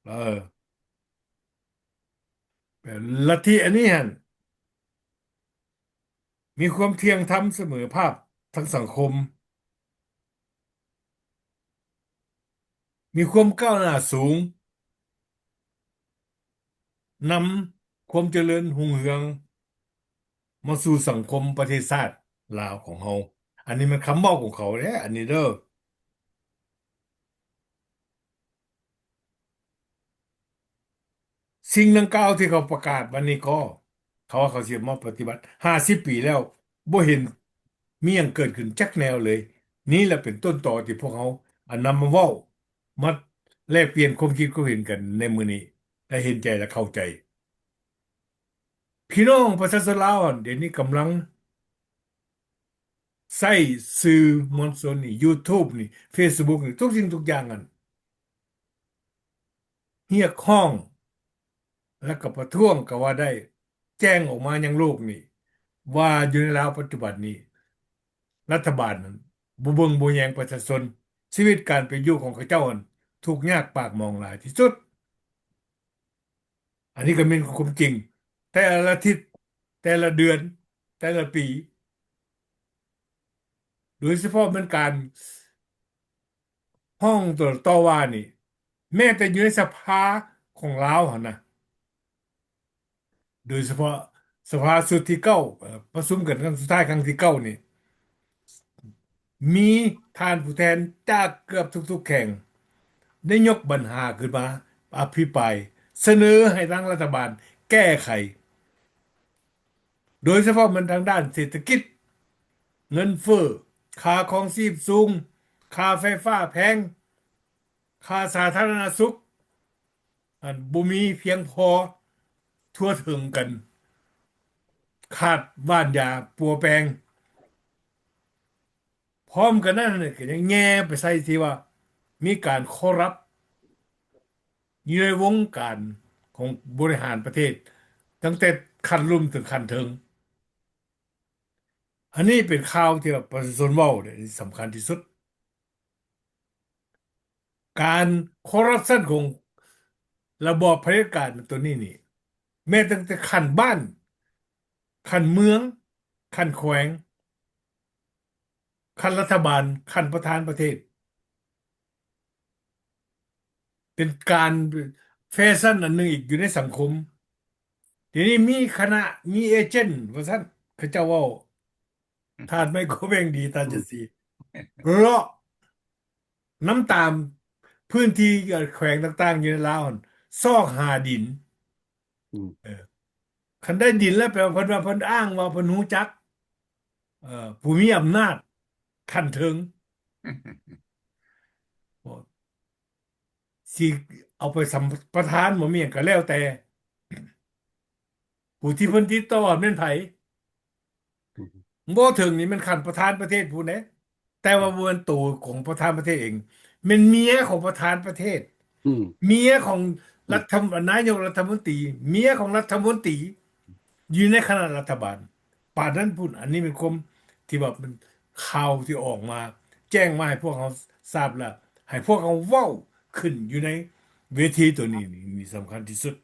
เออเป็นลัทธิอันนี้หั่นมีความเที่ยงธรรมเสมอภาคทั้งสังคมมีความก้าวหน้าสูงนำความเจริญรุ่งเรืองมาสู่สังคมประเทศชาติลาวของเราอันนี้มันคำเว้าของเขาเด้อันนี้เด้อ สิ่งดังกล่าวที่เขาประกาศวันนี้ก็เขาว่าเขาเสียมาปฏิบัติ50 ปีแล้วบ่เห็นมีอย่างเกิดขึ้นจักแนวเลยนี่แหละเป็นต้นตอที่พวกเขาอันนำมาเว้ามาแลกเปลี่ยนความคิดความเห็นกันในมื้อนี้ได้เห็นใจและเข้าใจพี่น้องประชาชนลาวอะเดี๋ยวนี้กำลังใช้สื่อมวลชนนี่ YouTube นี่ Facebook นี่ทุกสิ่งทุกอย่างกันเรียกร้องและก็ประท้วงก็ว่าได้แจ้งออกมายังโลกนี่ว่าอยู่ในลาวปัจจุบันนี้ รัฐบาลนั้นบ่เบิ่งบ่แยงประชาชนชีวิตการเป็นอยู่ของเขาเจ้าอั่นทุกข์ยากปากหมองหลายที่สุดอันนี้ก็เป็นความจริงแต่ละอาทิตย์แต่ละเดือนแต่ละปีโดยเฉพาะมันการห้องต่อว่านี่แม้แต่อยู่ในสภาของลาวหั่นนะโดยเฉพาะสภาสุดที่เก้าประชุมกันครั้งสุดท้ายครั้งที่เก้านี่มีท่านผู้แทนจากเกือบทุกๆแห่ง ได้ยกปัญหาขึ้นมาอภิปรายเสนอให้ทางรัฐบาลแก้ไขโดยเฉพาะมันทางด้านเศรษฐกิจเงินเฟ้อค่าครองชีพสูงค่าไฟฟ้าแพงค่าสาธารณสุขอันบ่มีเพียงพอทั่วถึงกันขาดบ้านยาปัวแปลงพร้อมกันนั้นเนี่ยก็ยังแง่ไปใส่ที่ว่ามีการคอร์รัปอยู่ในวงการของบริหารประเทศตั้งแต่ขั้นลุ่มถึงขั้นถึง อันนี้เป็นข่าวที่แบบประชาชนเว้าเนี่ยสำคัญที่สุดการคอร์รัปชันของระบอบเผด็จการตัวนี้นี่แม้ตั้งแต่ขั้นบ้านขั้นเมืองขั้นแขวงขั้นรัฐบาลขั้นประธานประเทศเป็นการแฟชั่นอันหนึงอีกอยู่ในสังคมทีนี้มีคณะมีเอเจนต์ว่าซั่นเขาเจ้าเว้าทานไม่ก็แบ่งดีตาจะสีเลาะน้ำตามพื้นที่แขวงต่างๆอยู่ในลาวหั่นซอกหาดิน อืมคันได้ดินแล้วแปลว่าเพิ่นอ้างว่าเพิ่นรู้จักผู้มีอำนาจขั้นถึงสิเอาไปสัมปทานบ่มีหยังก็แล้วแต่ผู้ที่เพิ่นติดต่อแม่นไผอืมบ่ถึงนี่มันขั้นประธานประเทศพู้นเด้แต่ว่าบ่แม่นตัวของประธานประเทศเองแม่นเมียของประธานประเทศอืมเมียของอืมนายกรัฐมนตรีเมียของรัฐมนตรี อยู่ในคณะรัฐบาลป่านนั้นพูดอันนี้เป็นความที่แบบมันข่าวที่ออกมาแจ้งมาให้พวกเขาทราบแล้วให้พวกเขาเว้าขึ้นอยู่ในเวทีตัวนี้นี่สำคัญที่สุด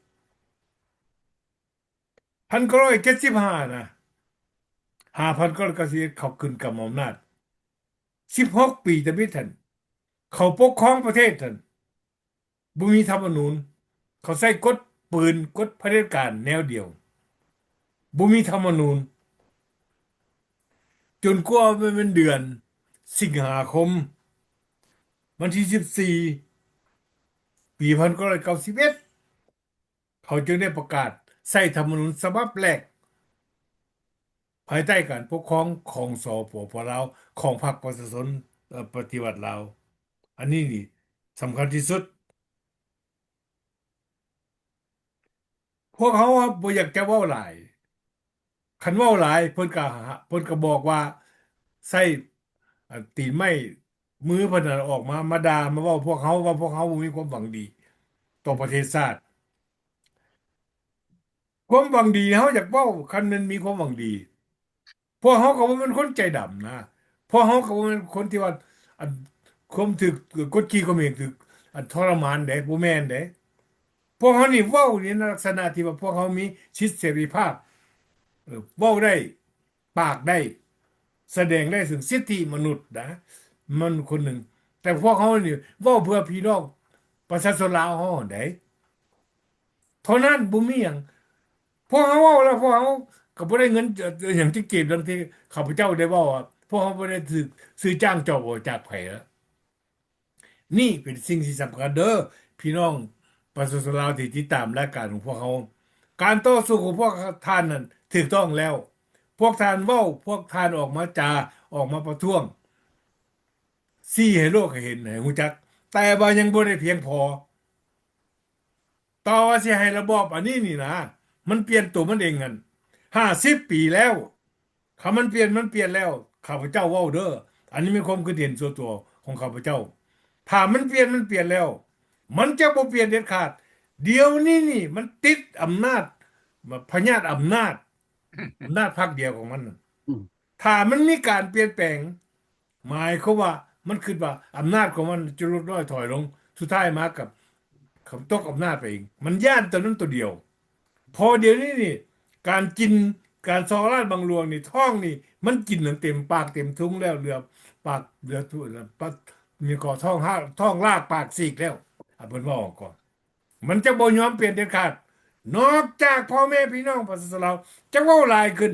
1975นะ5,991เขาขึ้นกับอำนาจ16 ปีแต่ไม่ทันเขาปกครองประเทศทันบ่มีธรรมนูญเขาใช้กฎปืนกฎเผด็จการแนวเดียวบ่มีธรรมนูญ จนกว่ามันเป็นเดือนสิงหาคมวันที่14ปี1991เขาจึงได้ประกาศใช้ธรรมนูญฉบับแรกภายใต้การปกครองของสปปลาวของพรรคประชาชนปฏิวัติลาวอันนี้นี่สำคัญที่สุดพวกเขาอะบ่อยากจะเว้าหลายคันเว้าหลายเพิ่นก็บอกว่าใช้ตีนไม้ มือเพิ่นน่ะออกมาด่ามาเว้าพวกเขาว่าพวกเขาบ่มีความหวังดีต่อประเทศชาติความหวังดีเฮาอยากเว้าคันมันมีความหวังดีพวกเขาก็บ่แม่นคนใจดำนะพวกเขาก็บ่แม่นคนที่ว่าอันข่มถึกกดขี่ข่มเหงถึกอันทรมานเด้บ่แม่นเด้พวกเขานี่เว้าในลักษณะที่ว่าพวกเขามีสิทธิเสรีภาพเว้าได้ปากได้แสดงได้ถึงสิทธิมนุษย์นะมันคนหนึ่งแต่พวกเขานี่เว้าเพื่อพี่น้องประชาชนลาวเฮาได้เท่านั้นบ่มีหยังพวกเขาเว้าแล้วพวกเขาก็บ่ได้เงินอย่างที่เก็บดังที่ข้าพเจ้าได้เว้าว่าพวกเขาบ่ได้ซื้อจ้างจอบจากไผแล้วนี่เป็นสิ่งที่สำคัญเด้อพี่น้องประชาชนลาวที่ติดตามรายการของพวกเขาการต่อสู้ของพวกท่านนั้นถูกต้องแล้วพวกท่านเว้าพวกท่านออกมาจาออกมาประท้วงซี่ให้โลกให้เห็นให้รู้จักแต่ว่ายังบ่ได้เพียงพอ ต่อว่าสิให้ระบอบอันนี้นี่นะมันเปลี่ยนตัวมันเองกัน50 ปีแล้วคำมันเปลี่ยนแล้วข้าพเจ้าเว้าเด้ออันนี้เป็นความคิดเห็นส่วนตัวของข้าพเจ้าถ้ามันเปลี่ยนแล้วมันจะบ่เปลี่ยนเด็ดขาดเดี๋ยวนี้นี่มันติดอำนาจพญาติอำนาจพรรคเดียวของมันน่ะอืมถ้ามันมีการเปลี่ยนแปลงหมายความว่ามันคิดว่าอำนาจของมันจะลดน้อยถอยลงสุดท้ายมากับเขาตกอำนาจไปเองมันย่านตัวนั้นตัวเดียว พอเดี๋ยวนี้นี่การกินการซอราดบางหลวงนี่ท้องนี่มันกินเต็มปากเต็มทุงแล้วเหลือปากเหลือทุแล้วปากมีก่อท้องห้าท้องลากปากซีกแล้วเพิ่นว่าออกก่อนมันจะบ่ยอมเปลี่ยนเด็ดขาดนอกจากพ่อแม่พี่น้องประชาชนเราจะเว้าหลายขึ้น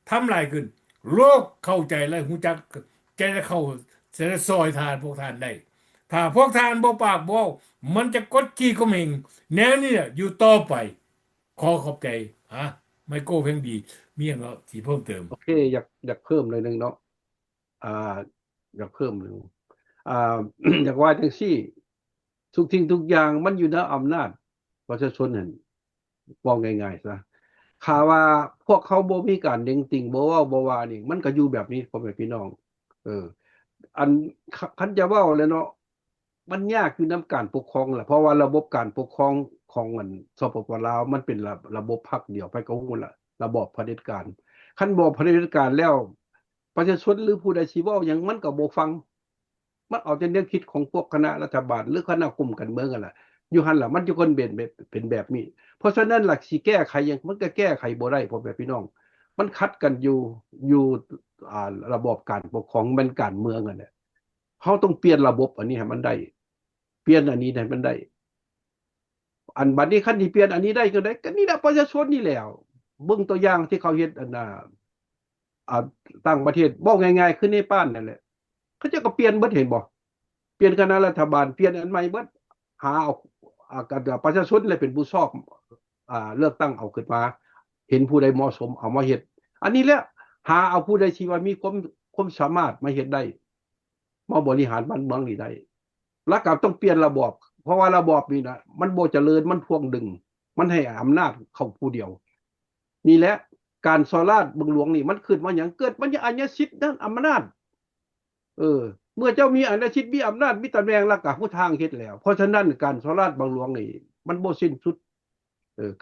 ทำหลายขึ้นโลกเข้าใจและฮู้จักจะได้เข้าจะได้ซอยทานพวกท่านได้ถ้าพวกท่านบ่ปากบ่เว้ามันจะกดขี่ข่มเหงแนวนี้น่ะอยู่ต่อไป ขอขอบใจฮะไมโก้เพ่งดีมีอย่างเนาะที่เพิ่มเติมโอเคอยากเพิ่มเลยหนึงเนาะอ่าอยากเพิ่มหนึงอ่า อยากว่าจังซี่ทุกทิ้งทุกอย่างมันอยู่ในอำนาจประชาชนนั่นว่าง่ายๆซะข่าวว่าพวกเขาบ่มีการเด้งติ่งบ่เว้าบ่ว่านี่มันก็อยู่แบบนี้พ่อแม่พี่น้องเอออันคันจะเว้าแล้วเนาะมันยากอยู่นํการปกครองแหละเพราะว่าระบบการปกครองของอันสปปลาวมันเป็นระบบพรรคเดียวไปก็ฮู้ล่ะระบอบเผด็จการคันบ่เผด็จการแล้วประชาชนหรือผู้ใดสิเว้าหยังมันก็บ่ฟังมันเอาแต่แนวคิดของพวกคณะรัฐบาลหรือคณะกลุ่มการเมืองนั่นล่ะอยู่หั่นล่ะมันอยู่คนเป็นแบบนี้ เพราะฉะนั้นหลักสิแก้ไขยังมันก็แก้ไขบ่ได้พ่อแม่พี่น้องมันขัดกันอยู่ระบอบการปกครองมันการเมืองนั่นแหละเฮาต้องเปลี่ยนระบบอันนี้ให้มันได้เปลี่ยนอันนี้ให้มันได้อันบัดนี้คันที่เปลี่ยนอันนี้ได้ก็ได้ก็นี่แหละประชาชนนี่แหล้วเบิ่งตัวอย่างที่เขาเฮ็ดอันน่ะอ่าต่างประเทศบอกง่ายๆคือในป้านนั่นแหละเขาจะก็เปลี่ยนเบิดเห็นบ่เปลี่ยนคณะรัฐบาลเปลี่ยนอันใหม่เบิดหาเอาประชาชนเลยเป็นผู้ชอบเลือกตั้งเอาขึ้นมาเห็นผู้ใดเหมาะสมเอามาเฮ็ดอันนี้แหละหาเอาผู้ใดที่ว่ามีความสามารถมาเฮ็ดได้มาบริหารบ้านเมืองนี่ได้แล้วก็ต้องเปลี่ยนระบอบเพราะว่าระบอบนี้นะมันบ่เจริญมันพวงดึงมันให้อำนาจเข้าผู้เดียวนี่แหละการสอราชบึงหลวงนี่มันขึ้นมาหยังเกิดมันอาญาสิทธิ์ด้านอำนาจเมื่อเจ้ามีอาณาสิทธิ์มีอำนาจมีตำแหน่งแล้วก็ผู้ทางเฮ็ดแล้วเพราะฉะนั้นการสอราชบึงหลวงนี่มันบ่สิ้นสุด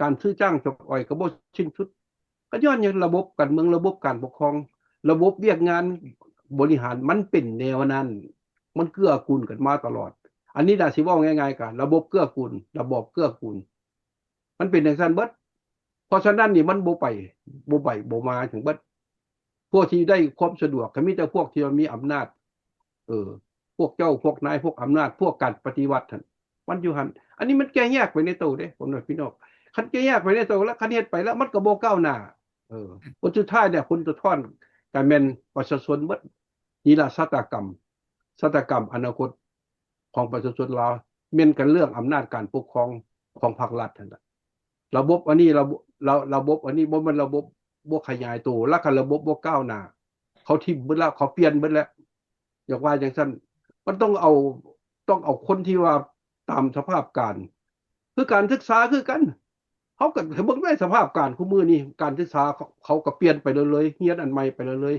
การซื้อจ้างจกอ้อยก็บ่สิ้นสุดก็ย้อนอย่างระบบการเมืองระบบการปกครองระบบเวียกงานบริหารมันเป็นแนวนั้นมันเกื้อกูลกันมาตลอดอันนี้น่ะสิเว้าง่ายๆกันระบบเกื้อกูลระบบเกื้อกูลมันเป็นจังซั่นเบิดเพราะฉะนั้นนี่มันบ่มาถึงเบิดพวกที่ได้ความสะดวกก็มีแต่พวกที่มีอำนาจพวกเจ้าพวกนายพวกอำนาจพวกการปฏิวัติมันอยู่หั่นอันนี้มันแก้ยากไปในตัวเด้ผมว่าพี่น้องคันแก้ยากไปในตัวแล้วคันเฮ็ดไปแล้วมันก็บ่ก้าวหน้าผลสุดท้ายเนี่ยผลสะท้อนก็แม่นประชาชนเบิดนี่ล่ะชะตากรรมอนาคตของประชาชนลาวแม่นกันเรื่องอำนาจการปกครองของภาครัฐนั่นล่ะระบบอันนี้ระบบอันนี้บ่แม่นระบบบ่ขยายตัวแล้วก็ระบบบ่ก้าวหน้าเขาทิ่มเบิดแล้วเขาเปลี่ยนเบิดแล้วอยากว่าจังซั่นมันต้องเอาคนที่ว่าตามสภาพการคือการศึกษาคือกันเขาก็เบิ่งได้สภาพการคุมื้อนี้การศึกษาเขาก็เปลี่ยนไปเลยเฮียนอันใหม่ไปเลย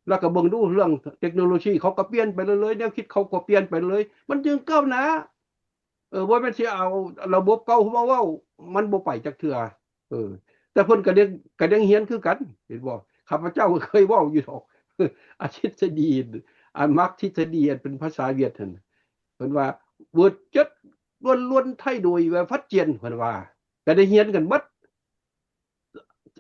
แล้วก็เบิ่งดูเรื่องเทคโนโลยีเขาก็เปลี่ยนไปเลยแนวคิดเขาก็เปลี่ยนไปเลยมันจึงก้าวหน้าบ่แม่นสิเอาระบบเก่ามาเว้ามันบ่ไปจักเทื่อเออแต่เพิ่นก็ยังเรียนคือกันเห็นบ่ข้าพเจ้าก็เคยเว้าอยู่ดอกอาทฤษฎีมักทฤษฎีอันเป็นภาษาเวียดนั่นเพิ่นว่าเวิร์ดจัดล้วนๆไทยโดยว่าฟัดเจียนเพิ่นว่าก็ได้เรียนกันหมด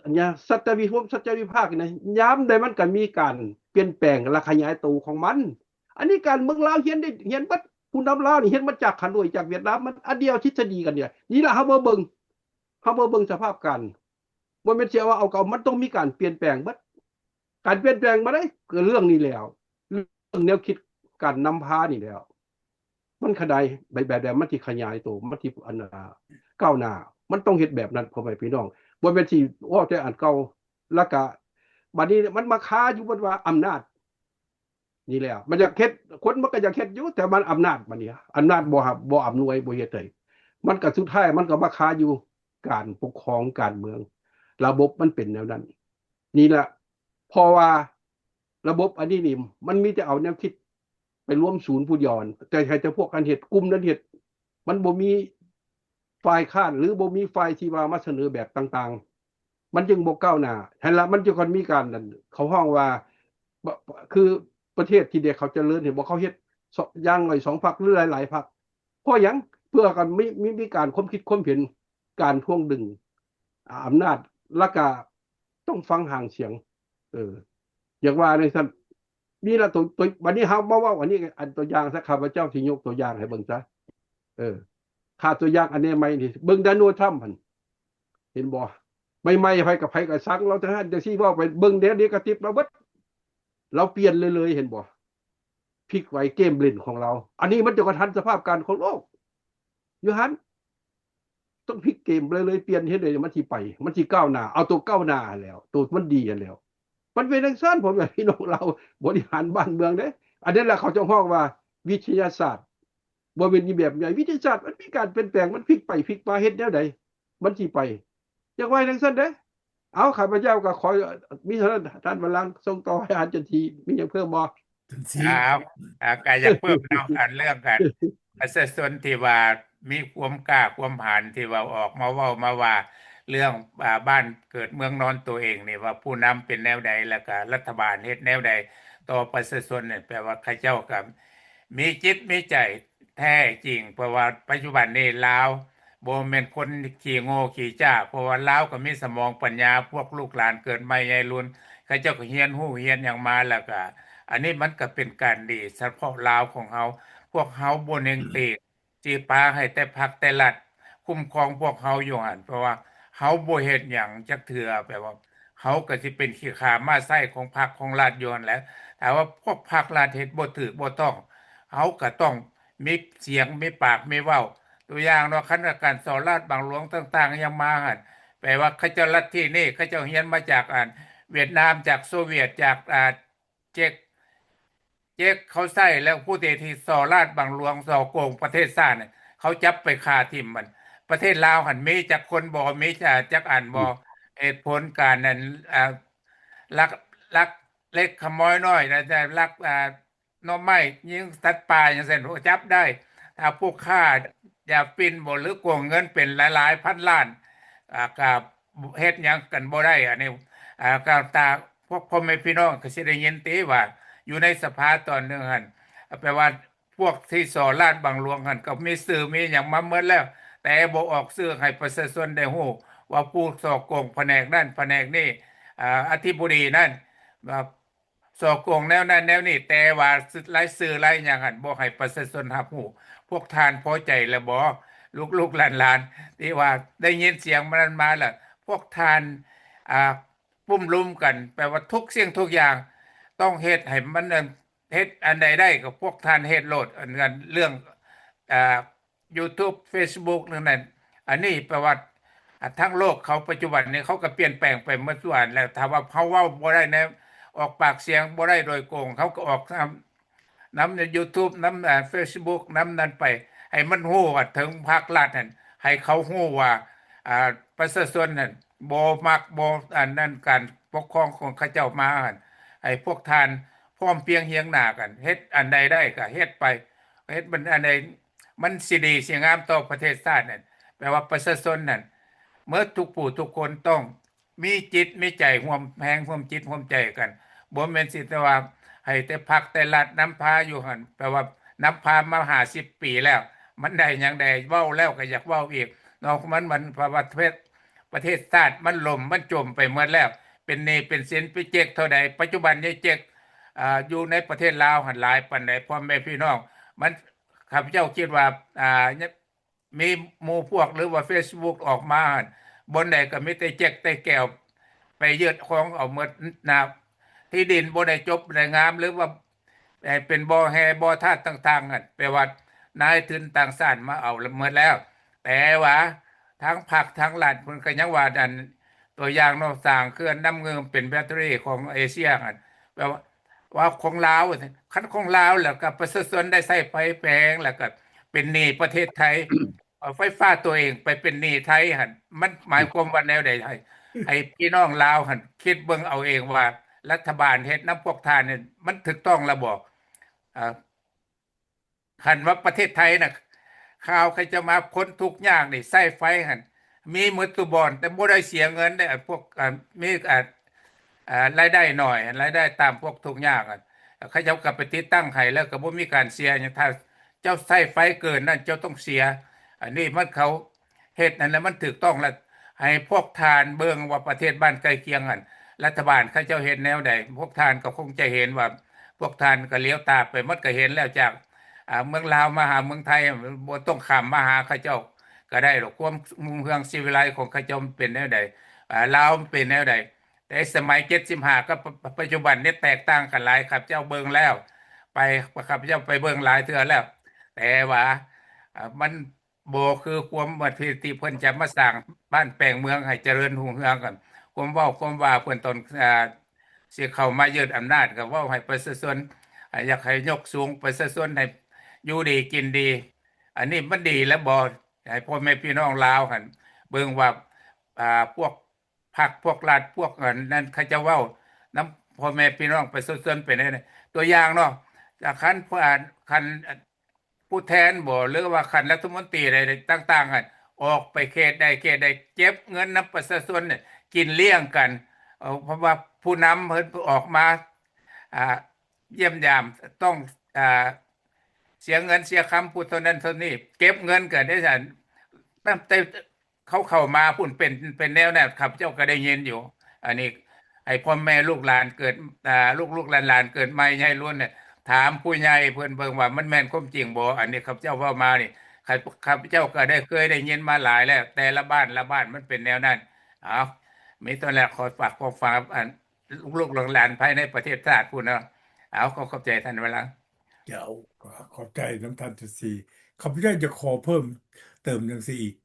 อันเนี้ยสัจวิภพสัจวิภาคนะยามใดมันก็มีการเปลี่ยนแปลงและขยายตัวของมัน อันนี้การเมืองลาวเรียนได้เรียนบัดผู้นำลาวนี่เรียนมาจากฮานอยจากเวียดนามมันอันเดียวทฤษฎีกันเนี่ยนี่ล่ะเฮามาเบิ่งสภาพการบ่แม่นสิว่าเอาเก่ามันต้องมีการเปลี่ยนแปลงบัดการเปลี่ยนแปลงมาได้คือเรื่องนี้แล้วเรื่องแนวคิดการนำพานี่แล้วมันขดายแบบมันสิขยายตัวมันสิอันก้าวหน้ามันต้องเฮ็ดแบบนั้นพ่อแม่พี่น้องบ่แม่นสิว่าแต่อันเก่าแล้วก็บัดนี้มันมาคาอยู่บนว่าอำนาจนี่แหละมันอยากเฮ็ดคนมันก็อยากเฮ็ดอยู่แต่มันอำนาจบัดนี้อำนาจบ่อำนวยบ่เฮ็ดให้มันก็สุดท้ายมันก็มาคาอยู่การปกครองการเมืองระบบมันเป็นแนวนั้นนี่แหละเพราะว่าระบบอันนี้นี่มันมีแต่เอาแนวคิดไปรวมศูนย์ผู้เดียวแต่ใครจะพวกกันเฮ็ดกลุ่มนั้นเฮ็ดมันบ่มีฝ่ายค้านหรือบ่มีฝ่ายที่ว่ามาเสนอแบบต่างๆมันจึงบ่ก้าวหน้าหั่นล่ะมันจึงค่อนมีการนั่นเขาฮ้องว่าคือประเทศที่เด็กเขาเจริญเห็นบ่เขาเฮ็ดอย่างน้อย2พรรคหรือหลายๆพรรคเพราะหยังเพื่อกันมีการความคิดความเห็นการทวงดึงอำนาจแล้วก็ต้องฟังห่างเสียงอย่างว่าในซั่นนี่ล่ะตัวบัดนี้เฮามาเว้าอันนี้อันตัวอย่างซะข้าพเจ้าสิยกตัวอย่างให้เบิ่งซะค่าตัวอย่างอันนี้ใหม่นี่เบิ่งโดนัลด์ทรัมป์หั่นเห็นบ่ใหม่ๆไผกับไผก็สั่งเราจังซี่เว้าไปเบิ่งเดี๋ยวก็ติบเราเบิดเราเปลี่ยนเลยเห็นบ่พลิกไว้เกมเล่นของเราอันนี้มันจะกระทันสภาพการของโลกอยู่หั่นต้องพลิกเกมเลยเปลี่ยนเฮ็ดได้มันสิไปมันสิก้าวหน้าเอาตัวก้าวหน้าแล้วตัวมันดีแล้วมันเป็นจังซั่นผมว่าพี่น้องเราบริหารบ้านเมืองเด้อันนี้แหละเขาจะฮ้องว่าวิทยาศาสตร์บ่แม่นแบบใหญ่วิทยาศาสตร์มันมีการเปลี่ยนแปลงมันพลิกไปพลิกมาเฮ็ดแนวใดมันสิไปจังว่าจังซั่นเด้เอาข้าพเจ้าก็ขอมีเท่านั้นท่านบัลลังก์ส่งต่อให้อาจารย์ทีมีหยังเพิ่มบ่ จังซี่ ครับก็อยากเพิ่มเนาะอันเรื่องกันประชาชนที่ว่ามีความกล้าความหาญที่ว่าออกมาเว้ามาว่าเรื่องบ้านเกิดเมืองนอนตัวเองนี่ว่าผู้นำเป็นแนวใดแล้วก็รัฐบาลเฮ็ดแนวใดต่อประชาชนเนี่ยแปลว่าเขาเจ้าก็มีจิตมีใจแท้จริงเพราะว่าปัจจุบันนี้ลาวบ่แม่นคนขี้โง่ขี้จ้าเพราะว่าลาวก็มีสมองปัญญาพวกลูกหลานเกิดใหม่ใหญ่รุ่นเขาเจ้าก็เรียนรู้เรียนหยังมาแล้วก็อันนี้มันก็เป็นการดีเฉพาะลาวของเฮาพวกเฮาบ่เน่งตีจีปาให้แต่พรรคแต่รัฐคุ้มครองพวกเฮาอยู่หั่นเพราะว่าเฮาบ่เฮ็ดหยังจักเทื่อแปลว่าเฮาก็สิเป็นขี้ขามาไส้ของพรรคของรัฐอยู่หั่นแหละแต่ว่าพวกพรรครัฐเฮ็ดบ่ถูกบ่ต้องเฮาก็ต้องมีเสียงมีปากมีเว้าตัวอย่างเนาะคณะการสอนราชบางหลวงต่างๆยังมาหั่นแปลว่าเขาเจ้าลัทธินี่เขาเจ้าเรียนมาจากเวียดนามจากโซเวียตจากเจ็กเขาใส่แล้วผู้ใดที่ส่อราชบังหลวงส่อโกงประเทศชาติเนี่ยเขาจับไปฆ่าทิ่มมันประเทศลาวหันมีจักคนบ่มีจักอ่านบ่เหตุผลการนั้นลักลักเล็กขโมยน้อยนะแต่ลักหน่อไม้ยิงสัตว์ป่าอย่างเช่นจับได้ถ้าผู้ฆ่าอย่าปินบ่หรือโกงเงินเป็นหลายๆพันล้านก็เฮ็ดหยังกันบ่ได้อันนี้ก็ตาพวกพ่อแม่พี่น้องก็สิได้ยินติว่าอยู่ในสภาตอนนึงหั่นแปลว่าพวกที่ส่อราชบังหลวงหั่นก็มีสื่อมีหยังมาหมดแล้วแต่บ่ออกสื่อให้ประชาชนได้ฮู้ว่าผู้ส่อโกงแผนกนั้นแผนกนี้อธิบดีนั่นส่อโกงแนวนั้นแนวนี้แต่ว่าหลายสื่อหลายหยังหั่นบ่ให้ประชาชนรับรู้พวกทานพอใจแล้วบ่ลูกๆหลานๆที่ว่าได้ยินเสียงมันมาแล้วพวกทานปุ้มลุมกันแปลว่าทุกสิ่งทุกอย่างต้องเฮ็ดให้มันเฮ็ดอันใดได้ก็พวกท่านเฮ็ดโลดอันกันเรื่องYouTube Facebook นั่นน่ะอันนี้แปลว่าทั้งโลกเขาปัจจุบันนี้เขาก็เปลี่ยนแปลงไปหมดส่วนแล้วถ้าว่าเขาเว้าบ่ได้นะออกปากเสียงบ่ได้โดยโกงเขาก็ออกนำใน YouTube นำFacebook นำนั้นไปให้มันฮู้ว่าถึงภาครัฐนั่นให้เขาฮู้ว่าประชาชนนั่นบ่มักบ่อันนั้นการปกครองของเขาเจ้ามาหั่น ให้พวกทานพร้อมเพรียงเฮียงหน้ากันเฮ็ดอันใดได้ก็เฮ็ดไปเฮ็ดมันอันใดมันสิดีสิงามต่อประเทศชาตินั่นแปลว่าประชาชนนั่นเมื่อทุกผู้ทุกคนต้องมีจิตมีใจร่วมแรงร่วมจิตร่วมใจกันบ่แม่นสิแต่ว่าให้แต่พรรคแต่รัฐนำพาอยู่หั่นแปลว่านำพามา50ปีแล้วมันได้หยังได้เว้าแล้วก็อยากเว้าอีกนอกมันเพราะว่าประเทศชาติมันล่มมันจมไปหมดแล้ว เป็นหนี้เป็นสินไปเจ๊กเท่าใดปัจจุบันนี้เจ๊กอยู่ในประเทศลาวหันหลายปานใดพ่อแม่พี่น้องมันข้าพเจ้าคิดว่ามีหมู่พวกหรือว่า Facebook ออกมาหั่นบนใดก็มีแต่เจ๊กแต่แก้วไปยึดของเอาหมดนะที่ดินบ่ได้จบได้งามหรือว่าเป็นบ่อแฮบ่อธาตุต่างๆหั่นแปลว่านายทุนต่างชาติมาเอาหมดแล้ว แต่ว่าทั้งภาคทั้งรัฐเพิ่นก็ยังว่าอัน ตัวอย่างเนาะสร้างเครื่องน้ำเงิมเป็นแบตเตอรี่ของเอเชียกันแปลว่าของลาวคันของลาวแล้วก็ประชาชนได้ใช้ไฟแพงแล้วก็เป็นหนี้ประเทศไทยเอาไฟฟ้าตัวเองไปเป็นหนี้ไทยหั่นมันหมายความว่าแนวใดให้พี่น้องลาวหั่นคิดเบิ่งเอาเองว่ารัฐบาลเฮ็ดนำพวกทานเนี่ยมันถูกต้องระบ่อ่าคันว่าประเทศไทยน่ะข่าวใครจะมาพ้นทุกข์ยากนี่ใช้ไฟหั่น มีหมดตุบอนแต่บ่ได้เสียเงินได้พวกมีรายได้หน่อยรายได้ตามพวกทุกอย่างเขาเจ้าก็ไปติดตั้งให้แล้วก็บ่มีการเสียหยังถ้าเจ้าใช้ไฟเกินนั่นเจ้าต้องเสียอันนี้มันเขาเฮ็ดนั่นแหละมันถูกต้องแล้วให้พวกทานเบิ่งว่าประเทศบ้านใกล้เคียงกันรัฐบาลเขาเจ้าเฮ็ดแนวใดพวกทานก็คงจะเห็นว่าพวกทานก็เลี้ยวตาไปมันก็เห็นแล้วจากเมืองลาวมาหาเมืองไทยบ่ต้องข้ามมาหาเขาเจ้า ก็ได้หรอกความมุ่งเฮืองศิวิไลของเขาเจ้ามันเป็นแนวใดลาวมันเป็นแนวใดแต่สมัย75กับปัจจุบันนี่แตกต่างกันหลายครับเจ้าเบิ่งแล้วไปครับเจ้าไปเบิ่งหลายเทื่อแล้วแต่ว่ามันบ่คือความว่าที่เพิ่นจะมาสร้างบ้านแปลงเมืองให้เจริญรุ่งเรืองกันความเว้าความว่าเพิ่นตอนสิเข้ามายึดอำนาจก็เว้าให้ประชาชนอยากให้ยกสูงประชาชนให้อยู่ดีกินดีอันนี้มันดีแล้วบ่ ให้พ่อแม่พี่น้องลาวหั่นเบิ่งว่าพวกพรรคพวกรัฐพวกนั้นเขาจะเว้านำพ่อแม่พี่น้องประชาชนเป็นได้ตัวอย่างเนาะจากคันผู้แทนบ่หรือว่าคันรัฐมนตรีใดๆต่างๆหั่นออกไปเขตใดเขตใดเก็บเงินนำประชาชนเนี่ยกินเลี้ยงกันเพราะว่าผู้นำเพิ่นออกมาอ่าเยี่ยมยามต้องอ่า เสียเงินเสียคำพูดเท่านั้นเท่านี้เก็บเงินเกิดได้ฉันตั้งแต่เขาเข้ามาพุ่นเป็นแนวแนวครับเจ้าก็ได้ยินอยู่ อันนี้ไอ้พ่อแม่ลูกหลานเกิดลูกหลานเกิดใหม่ใหญ่ล้วนเนี่ยถามผู้ใหญ่เพิ่นเบิ่งว่ามันแม่นความจริงบ่อันนี้ครับเจ้าเว้ามานี่ครับเจ้าก็ได้เคยได้ยินมาหลายแล้วแต่ละบ้านละบ้านมันเป็นแนวนั้นเอามีตอนแรกขอฝากความฟังอันลูกหลานภายในประเทศชาติพุ่นเนาะเอาขอบใจท่านเวลา เดี๋ยวขอบใจน้ำตาลจุดสี่ข้าพเจ้าจะขอเพิ่มเติมจังซี่อีก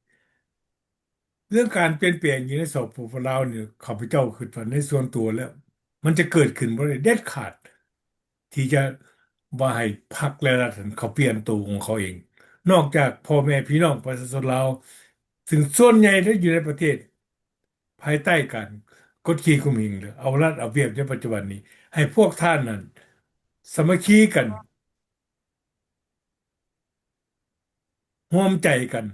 เรื่องการเปลี่ยนแปลงอยู่ในสปปลาวเนี่ยข้าพเจ้าคิดว่าในส่วนตัวแล้วมันจะเกิดขึ้นบ่ได้เด็ดขาดที่จะว่าให้พรรคและรัฐเขาเปลี่ยนตัวของเขาเองนอกจากพ่อแม่พี่น้องประชาชนลาวซึ่งส่วนใหญ่ที่อยู่ในประเทศภายใต้การกดขี่ข่มเหงหรือเอารัดเอาเปรียบในปัจจุบันนี้ให้พวกท่านนั้นสามัคคีกันร่วมใจกัน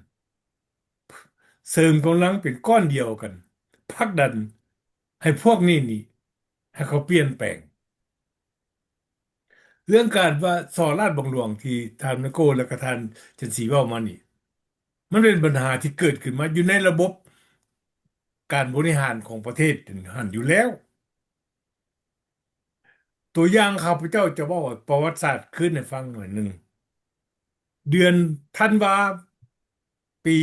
เสริมกำลังเป็นก้อนเดียวกันผลักดันให้พวกนี้ให้เขาเปลี่ยนแปลงเรื่องการว่าสอราชบังหลวงที่ทานนโกและก็ทานจันทร์ศรีเว้ามานี่มันเป็นปัญหาที่เกิดขึ้นมาอยู่ในระบบการบริหารของประเทศหันอยู่แล้วตัวอย่างข้าพเจ้าจะบอกว่าประวัติศาสตร์ขึ้นให้ฟังหน่อยหนึ่งเดือนธันวาปี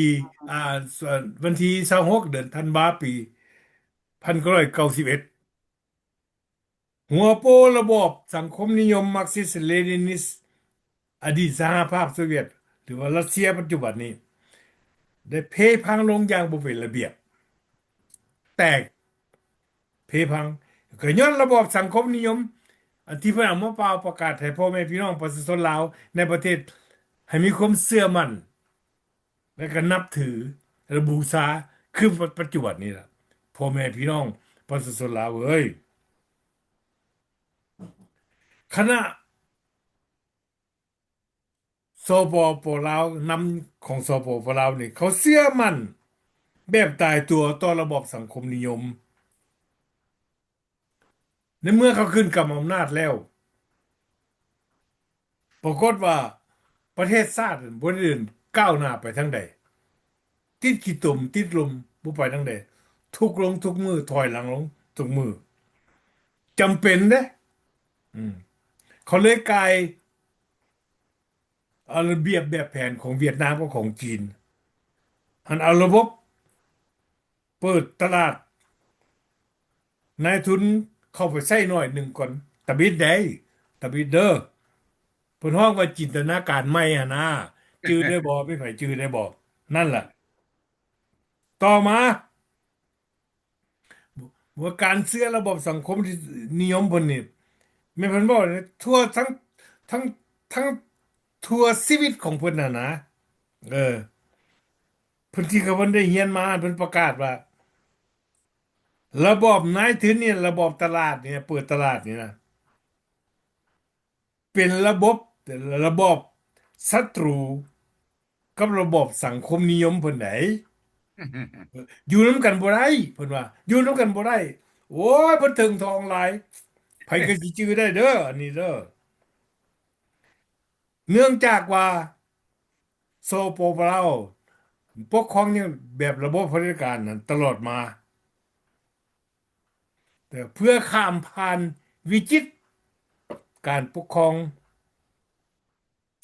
อ่าวันที่26เดือนธันวาปี1991หัวโประบอบสังคมนิยมมาร์กซิสต์เลนินิสต์อดีตสหภาพโซเวียตหรือว่ารัสเซียปัจจุบันนี้ได้เพพังลงอย่างบ่เป็นระเบียบแตกเพพังก็ย้อนระบอบสังคมนิยมอันที่เพิ่นเอามาเป่าประกาศให้พ่อแม่พี่น้องประชาชนลาวในประเทศให้มีความเชื่อมั่นและก็นับถือและบูชาคือปัจจุบันนี้ล่ะพ่อแม่พี่น้องประชาชนลาวเอ้ย คณะสปปลาวนำของสปปลาวนี่เขาเชื่อมั่นแบบตายตัวต่อระบอบสังคมนิยมในเมื่อเขาขึ้นกับอำนาจแล้วปรากฏว่าประเทศชาติบนอื่นก้าวหน้าไปทางใดติดขี้ตุ่มติดลมบ่ไปทางใดทุกลงทุกมือถอยหลังลงทุกมือจำเป็นเด้อืมเขาเลยกลายเอาระเบียบแบบแผนของเวียดนามกับของจีนหันเอาระบบเปิดตลาดนายทุนเข้าไปใส่หน่อยหนึ่งก่อนตะบิดได้ตะบิดเด้อเพิ่นฮ้องว่าจินตนาการใหม่หั่นนะจื้อได้บ่ไม่ไผจื้อได้บ่นั่นล่ะต่อมาว่าการเชื่อระบบสังคมที่นิยมเพิ่นนี่แม่นเพิ่นบอกเลยทั่วทั้งทั้งทั่วชีวิตของเพิ่นน่ะนะเออเพิ่นที่เขาเพิ่นได้เรียนมาเพิ่นประกาศว่าระบอบนายทุนเนี่ยระบอบตลาดเนี่ยเปิดตลาดนี่นะเป็นระบบศัตรูกับระบบสังคมนิยมเพิ่นไหนอยู่นำกันบ่ได้เพิ่นว่าอยู่นำกันบ่ได้โอ้ยเพิ่นถึงทองหลายไผก็สิจื้อได้เด้ออันนี้เด้อเนื่องจากว่าโซโปปเราปกครองเนี่ยแบบระบบเผด็จการนั้นตลอดมาแต่เพื่อข้ามผ่านวิกฤตการปกครอง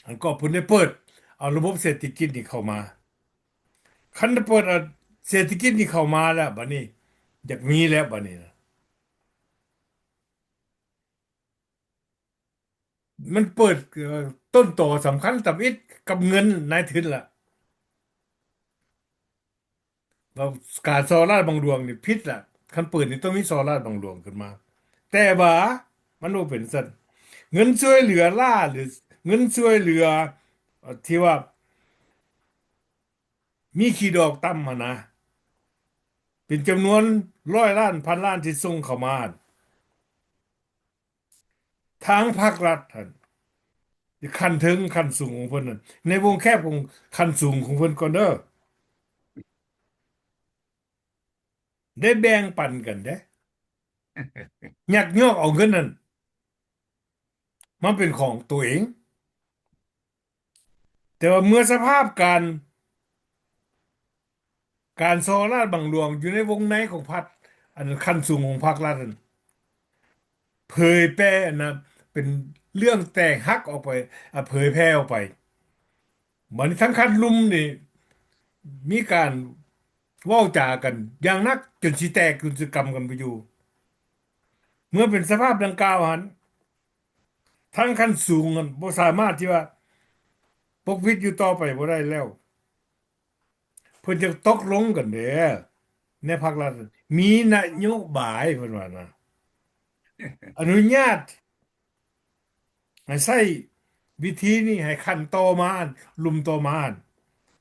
อันก็เพิ่นได้เปิดเอาระบบเศรษฐกิจนี่เข้ามาคันได้เปิดเอาเศรษฐกิจนี่เข้ามาแล้วบัดนี้อยากมีแล้วบัดนี้นะมันเปิดต้นต่อสำคัญตับอิดกับเงินนายทุนล่ะว่าการสอราดบางดวงนี่ผิดล่ะคันเปิดนี่ต้องมีสอราดบางดวงขึ้นมาแต่ว่ามันบ่เป็นซั่นเงินช่วยเหลือล่าหรือเงินช่วยเหลือที่ว่ามีขีดดอกต่ำอะนะเป็นจำนวน100 ล้านพันล้านที่ส่งเข้ามาทางภาครัฐท่านขั้นถึงขั้นสูงของเพิ่นนั่นในวงแคบของขั้นสูงของเพิ่นก่อนเด้อได้แบ่งปันกันเด้ยักยอกเอาเงินนั้นมาเป็นของตัวเองแต่ว่าเมื่อสภาพการซอราดบังหลวงอยู่ในวงในของพรรคอันนั้นขั้นสูงของภาครัฐนั่นเผยแพร่นะเป็นเรื่องแตกหักออกไปเผยแพร่ออกไปมันทั้งคันลุมนี่มีการเว้าจากันอย่างนักจนสิแตกจนสิกรรมกันไปอยู่เมื่อเป็นสภาพดังกล่าวหันทั้งขั้นสูงนั้นบ่สามารถที่ว่าปกปิดอยู่ต่อไปบ่ได้แล้วเพิ่นจะตกลงกันเด้อในภาครัฐมีนโยบายเพิ่นว่านะอนุญาตให้ใช้วิธีนี้ให้ขั้นต่อมาลุมต่อมา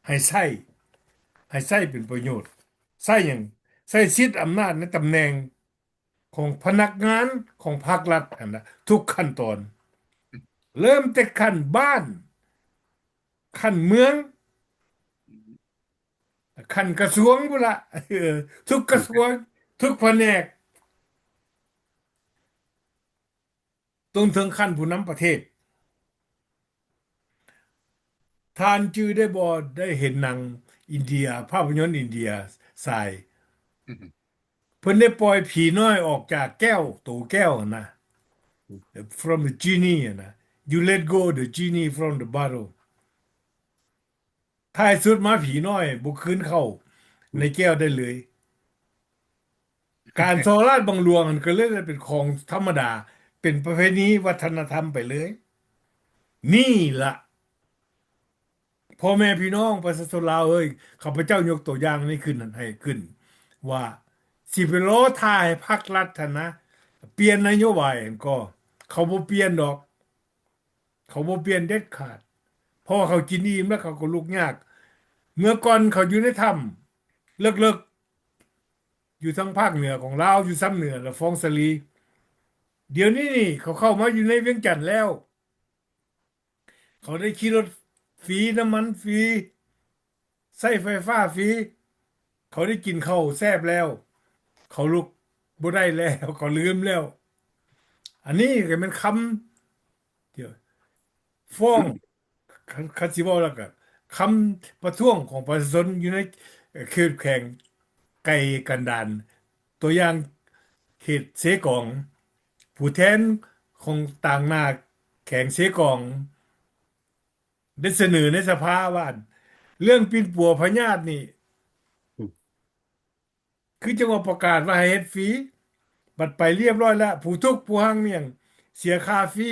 ให้ใช้เป็นประโยชน์ใช้หยังใช้สิทธิ์อำนาจในตำแหน่งของพนักงานของภาครัฐนั่นนะทุกขั้นตอนเริ่มแต่ขั้นบ้านขั้นเมืองขั้นกระทรวงพุ่นละทุกกระทรวงทุกแผนกต้องถึงขั้นผู้นำประเทศท่านจื้อได้บ่ได้เห็นหนังอินเดียภาพยนตร์อินเดียทรายเพิ่นได้ปล่อยผีน้อยออกจากแก้วตูแก้วนะ from the genie นะ you let go the genie from the bottle ท้ายสุดมาผีน้อยบ่คืนเข้าในแก้วได้เลยการโซราดบังหลวงมันก็เลยเป็นของธรรมดาเป็นประเพณีวัฒนธรรมไปเลยนี่ล่ะพ่อแม่พี่น้องประชาชนลาวเอ้ยข้าพเจ้ายกตัวอย่างนี้ขึ้นให้ขึ้นว่าสิไปล้อท่าให้ภาครัฐหั้นนะเปลี่ยนนโยบายก็เขาบ่เปลี่ยนดอกเขาบ่เปลี่ยนเด็ดขาดเพราะว่าเขากินอิ่มแล้วเขาก็ลุกยากเมื่อก่อนเขาอยู่ในถ้ำเลิกๆอยู่ทางภาคเหนือของลาวอยู่ซ้ำเหนือแล้วฟองสลี เดี๋ยวนี้นี่เขาเข้ามาอยู่ในเวียงจันทน์แล้ว เขาได้ขี่รถฟรีน้ำมันฟรีใช้ไฟฟ้าฟรีเขาได้กินข้าวแซ่บแล้ว เขาลุกบ่ได้แล้วเขาลืมแล้ว อันนี้ก็เป็นคำเดี๋ยวฟ้องคันสิเว้าแล้วก็คำประท้วงของประชาชนอยู่ในเขตแข่งไกลกันดารตัวอย่างเขตเสกองผู้แทนของต่างหน้าแข่งเสกองได้เสนอในสภาว่าเรื่องปิ่นปัวพญาตินี่ คือจังหวะประกาศว่าให้เฮ็ดฟรีบัดไปเรียบร้อยแล้วผู้ทุกข์ผู้ห้างเมียงเสียค่าฟรี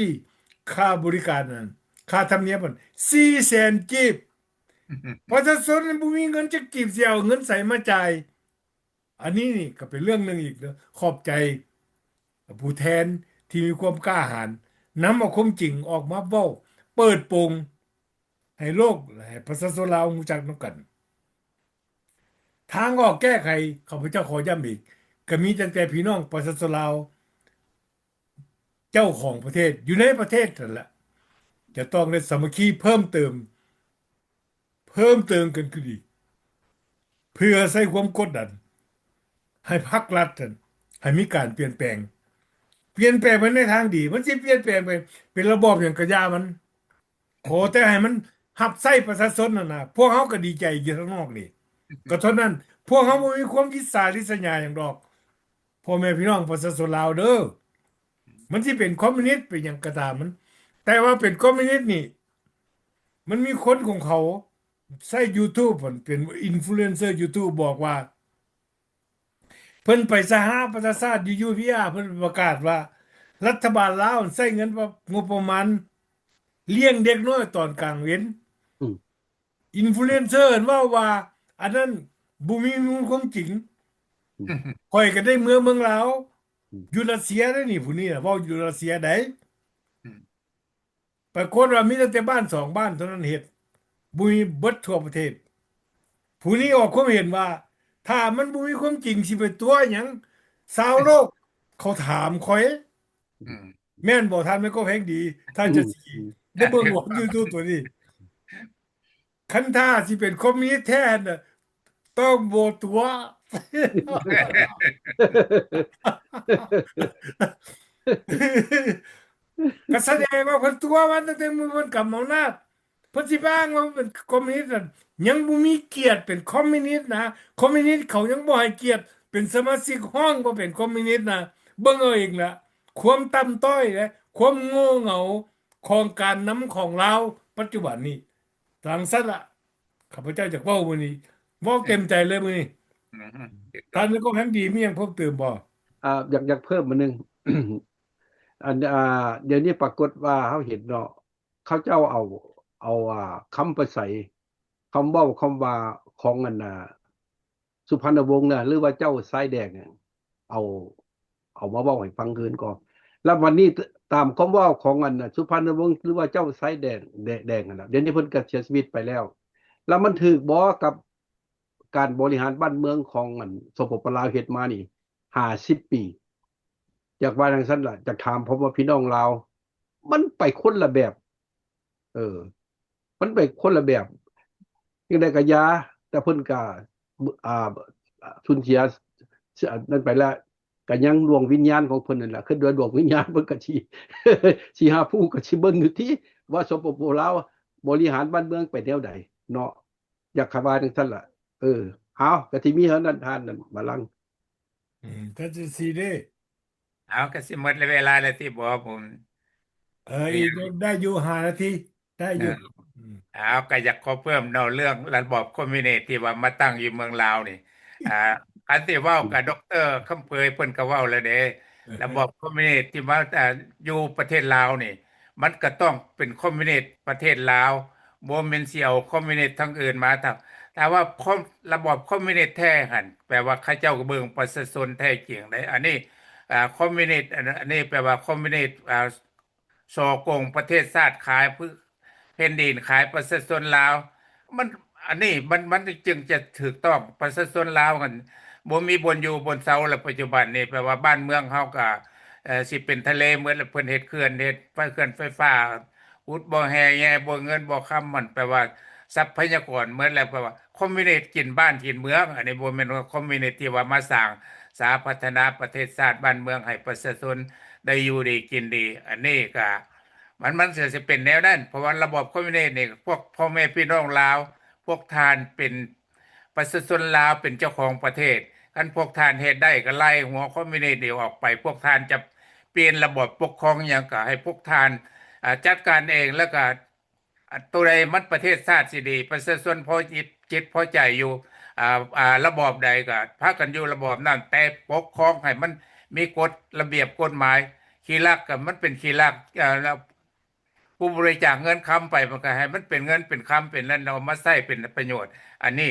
ค่าบริการนั่นค่าธรรมเนียมมัน400,000กีบประชาชนบ่มีเงินจะกีบสิเอาเงินใส่มาจ่ายอันนี้นี่ก็เป็นเรื่องหนึงอีกเนาะขอบใจผู้แทนที่มีความกล้าหาญนำเอาความจริงออกมาเว้าเปิดโปงให้โลกและให้ประชาชนลาวรู้จักนำกัน ทางออกแก้ไขข้าพเจ้าขอย้ำอีกก็มีตั้งแต่พี่น้องประชาชนลาวเจ้าของประเทศอยู่ในประเทศนั่นแหละจะต้องได้สามัคคีเพิ่มเติมกันขึ้นอีกเพื่อใช้ความกดดันให้พรรครัฐนั่นให้มีการเปลี่ยนแปลงไปในทางดีมันสิเปลี่ยนแปลงไปเป็นระบอบอย่างกระยามันขอแต่ให้มันหับไส้ประชาชนนั่นนะพวกเขาก็ดีใจอยู่ข้างนอกนี่ก็เท่านั้นพวกเขาบ่มีความคิดสาริษยาอย่างดอก พ่อแม่พี่น้องประชาชนลาวเด้อมันที่เป็นคอมมิวนิสต์เป็นอย่างกระตามมัน แต่ว่าเป็นคอมมิวนิสต์นี่ มันมีคนของเขาใช้ YouTube เพิ่นเป็นอินฟลูเอนเซอร์ YouTube บอกว่า เพิ่นไปสหประชาชาติอยู่ UPR เพิ่นประกาศว่า รัฐบาลลาวใช้เงินงบประมาณเลี้ยงเด็กน้อยตอนกลางเว้น อืม อินฟลูเอนเซอร์ว่าอันนั้นบ่มีมูลความจริงข้อยก็ได้เมืองลาวอยู่รัสเซียเด้อนี่ผู้นี้น่ะเว้าอยู่รัสเซียได้ ปรากฏว่ามีแต่บ้านสองบ้านเท่านั้นเฮ็ดบ่มีเบิดทั่วประเทศ ผู้นี้ออกความเห็นว่า ถ้ามันบ่มีความจริงสิไปตัวหยังชาวโลกเขาถามข้อย อืม แม่นบ่ท่านแม่นก็แพงดีท่านจะสิได้เบิ่งว่า YouTube ตัวนี้คันถ้าสิเป็นคอมมิวนิสต์แท้น่ะต้องบ่ตัว ก็แสดงว่าเพิ่นตัวมันตั้งแต่มือเพิ่นกำอำนาจเพิ่นสิบ้างว่าเป็นคอมมิวนิสต์นั่นยังบ่มีเกียรติเป็นคอมมิวนิสต์นะคอมมิวนิสต์เขายังบ่ให้เกียรติเป็นสมาชิกห้องบ่เป็นคอมมิวนิสต์นะเบิ่งเอาเองล่ะความต่ำต้อยและความโง่เง่าของการนำของลาวปัจจุบันนี้ทางซั้นล่ะข้าพเจ้าอยากเว้ามื้อนี้เว้าเต็มใจเลยมื้อนี้ อืมท่านก็แพงดีมีหยังเพิ่มเติมบ่ อยากเพิ่มมาหนึง เดี๋ยวนี้ปรากฏว่าเขาเห็นเนาะเขาเจ้าเอาคำประไสคำเว้าคำว่าของสุพรรณวงศ์น่ะหรือว่าเจ้าสายแดงเนี่ยเอาเอามาเว้าให้ฟังคืนก่อนแล้ววันนี้ตามคำเว้าของสุพรรณวงศ์หรือว่าเจ้าสายแดงนั่นน่ะเดี๋ยวนี้เพิ่นก็เสียชีวิตไปแล้ว แล้วมันถูกบ่กับการบริหารบ้านเมืองของสปปลาวเฮ็ดมานี่50 ปีจากว่าจังซั่นล่ะจากถามผมว่าพี่น้องลาวมันไปคนละแบบ เออ มันไปคนละแบบยังได้ก็ยาแต่เพิ่นก็อ่าสูญเสียนั่นไปแล้วก็ยังดวงวิญญาณของเพิ่นนั่นแหละคือดวงวิญญาณเพิ่นก็สิ สิหาผู้ก็สิเบิ่งอยู่ที่ว่าสปปลาวบริหารบ้านเมืองไปแนวใดเนาะอยากคว่าจังซั่นล่ะเอาก็สิมีเท่านั้นท่านนั่นบัดลังก์ ท่านจะสิเด้ เอาก็สิหมดเวลาแล้วที่บอกผม อีกได้อยู่5นาทีได้อยู่อืม เอาก็อยากขอเพิ่มเนาะเรื่องระบอบคอมมิวนิสต์ที่ว่ามาตั้งอยู่เมืองลาวนี่อ่าอันที่เว้ากับดร.คำเปยเพิ่นก็เว้าแล้วเด้ระบอบคอมมิวนิสต์ที่มาอยู่ประเทศลาวนี่มันก็ต้องเป็นคอมมิวนิสต์ประเทศลาวบ่แม่นสิเอาคอมมิวนิสต์ทางอื่นมาแต่ว่าระบอบคอมมิวนิสต์แท้หั่นแปลว่าเขาเจ้าก็เบิ่งประชาชนแท้จริงได้อันนี้คอมมิวนิสต์อันนี้แปลว่าคอมมิวนิสต์ฉอโกงประเทศชาติขายแผ่นดินขายประชาชนลาวมันอันนี้มันจึงจะถูกต้องประชาชนลาวกันบ่มีบนอยู่บนเสาแล้วปัจจุบันนี้แปลว่าบ้านเมืองเฮาก็ สิเป็นทะเลเหมือนแล้วเพิ่นเฮ็ดเขื่อนเฮ็ดเขื่อนไฟฟ้าอุดบ่อแห่แย่บ่เงินบ่คำมันแปลว่าทรัพยากรเหมือนแล้วแปลว่าคอมมิวนิสต์กินบ้านกินเมืองอันนี้บ่แม่นว่าคอมมิวนิสต์ที่ว่ามาสร้างสาพัฒนาประเทศชาติบ้านเมืองให้ประชาชนได้อยู่ดีกินดี อันนี้ก็มันจะเป็นแนวนั้นเพราะว่าระบบคอมมิวนิสต์นี่พวกพ่อแม่พี่น้องลาวพวกทานเป็นประชาชนลาวเป็นเจ้าของประเทศคันพวกทานเฮ็ดได้ก็ไล่หัวคอมมิวนิสต์นี่ออกไปพวกทานจะเปลี่ยนระบบปกครองหยังก็ให้พวกทานจัดการเองแล้วก็ตัวใดมันประเทศชาติสิดีประชาชนพอจิตพอใจอยู่ระบอบใดก็พากันอยู่ระบอบนั้นแต่ปกครองให้มันมีกฎระเบียบกฎหมายขี้ลักก็มันเป็นขี้ลักแล้วผู้บริจาคเงินคำไปมันก็ให้มันเป็นเงินเป็นคำเป็นนั้นเอามาใช้เป็นประโยชน์ อันนี้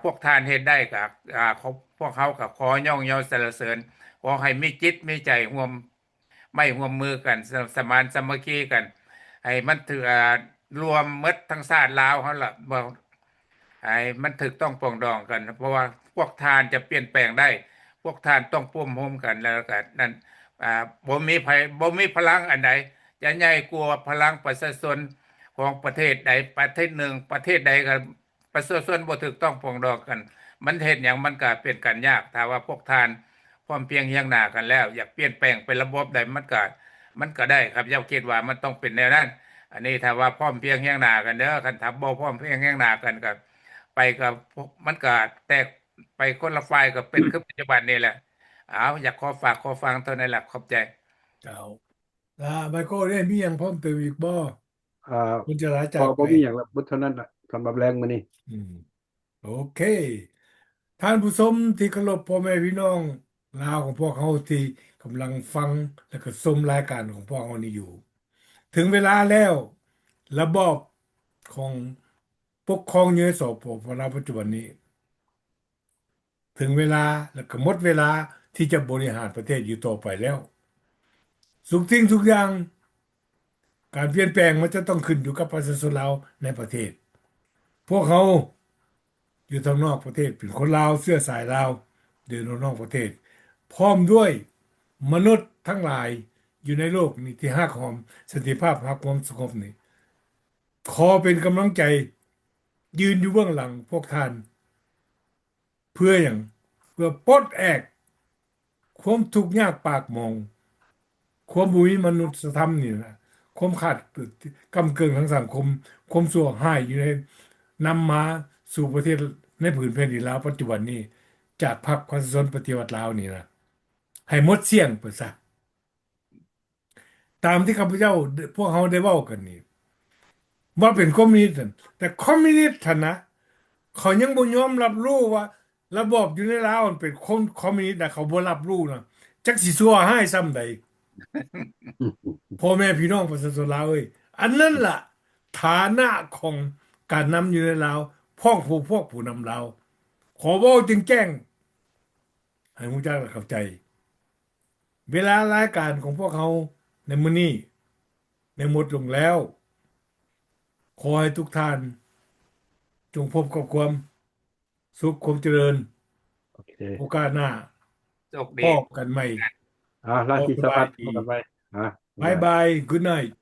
พวกทานเฮ็ดได้กับพวกเขากับขอย่องเยาสรรเสริญขอให้มีจิตมีใจร่วมไม่ร่วมมือกันสมานสามัคคีกันให้มันถือรวมหมดทั้งชาติลาวเขาล่ะบ่ให้มันถูกต้องปรองดองกัน เพราะว่าพวกทานจะเปลี่ยนแปลงได้ พวกทานต้องร่วมโฮมกันแล้วกันนั่นบ่มีพลังอันใดจะใหญ่กว่าพลังประชาชนของประเทศใดประเทศหนึ่งประเทศใดก็ประชาชนบ่ถูกต้องปรองดองกัน มันเฮ็ดหยังมันก็เป็นกันยากถ้าว่าพวกทานพร้อมเพรียงเฮียงหน้ากันแล้ว อยากเปลี่ยนแปลงเป็นระบบใดมันก็ได้ครับอย่าคิดว่ามันต้องเป็นแนวนั้น อันนี้ถ้าว่าพร้อมเพรียงเฮียงหน้ากันเด้อคันถ้าบ่พร้อมเพรียงเฮียงหน้ากันก็ไปกับมันก็แตกไปคนละฝ่ายก็เป็นคือปัจจุบันนี่แหละเอาอยากขอฝากขอฟังเท่านั้นแหละขอบใจ เจ้าไมโครได้มีหยังเพิ่มเติมอีกบ่อ่าคุณจะลาพอจากไปบ่มีหยังละเบิดเท่านั้นน่ะสำหรับแรงมื้อนี้อืมโอเคท่านผู้ชมที่เคารพพ่อแม่พี่น้องลาวของพวกเขาที่กำลังฟังและก็ชมรายการของพวกเขานี้อยู่ ถึงเวลาแล้วระบอบของปกครองเยสปปลาวปัจจุบันนี้ ถึงเวลาแล้วก็หมดเวลาที่จะบริหารประเทศอยู่ต่อไปแล้วทุกสิ่งทุกอย่างการเปลี่ยนแปลงมันจะต้องขึ้นอยู่กับประชาชนลาวในประเทศ พวกเขาอยู่ทางนอกประเทศเป็นคนลาวเสื้อสายลาวเดินออกนอกประเทศพร้อมด้วยมนุษย์ทั้งหลายอยู่ในโลกนี้ที่ฮักหอมสันติภาพฮักความสงบนี้ขอเป็นกำลังใจยืนอยู่เบื้องหลังพวกท่านเพื่ออย่างเพื่อปลดแอกความทุกข์ยากปากหมองความบุญมนุษยธรรมนี่นะความขาดกำเกินทางสังคมความสั่วหายอยู่ในนำมาสู่ประเทศในผืนแผ่นดินลาวปัจจุบันนี้จากพรรคประชาชนปฏิวัติลาวนี่นะให้หมดเสียงไปซะตามที่ข้าพเจ้าพวกเขาได้เว้ากันนี่ว่าเป็นคอมมิวนิสต์นั่นแต่คอมมิวนิสต์ท่านนะเขายังบ่ยอมรับรู้ว่าระบอบอยู่ในลาวมันเป็นคอมมิวนิสต์นะเขาบ่รับรู้นะจักสิซัวให้ซ้ำใด พ่อแม่พี่น้องประชาชนลาวเอ้ยอันนั้นล่ะฐานะของการนำอยู่ในลาวพวกผู้นำลาวขอเว้าจึงแจ้งให้ผู้เจ้าเข้าใจเวลารายการของพวกเขาในมื้อนี้ได้หมดลงแล้วขอให้ทุกท่านจงพบกับความสุขความเจริญโอเคโอกาสหน้าโชค พดี บกันใหม่ราตรีสสบายวัสดิ์พดีบกันใหม่บายบาย good night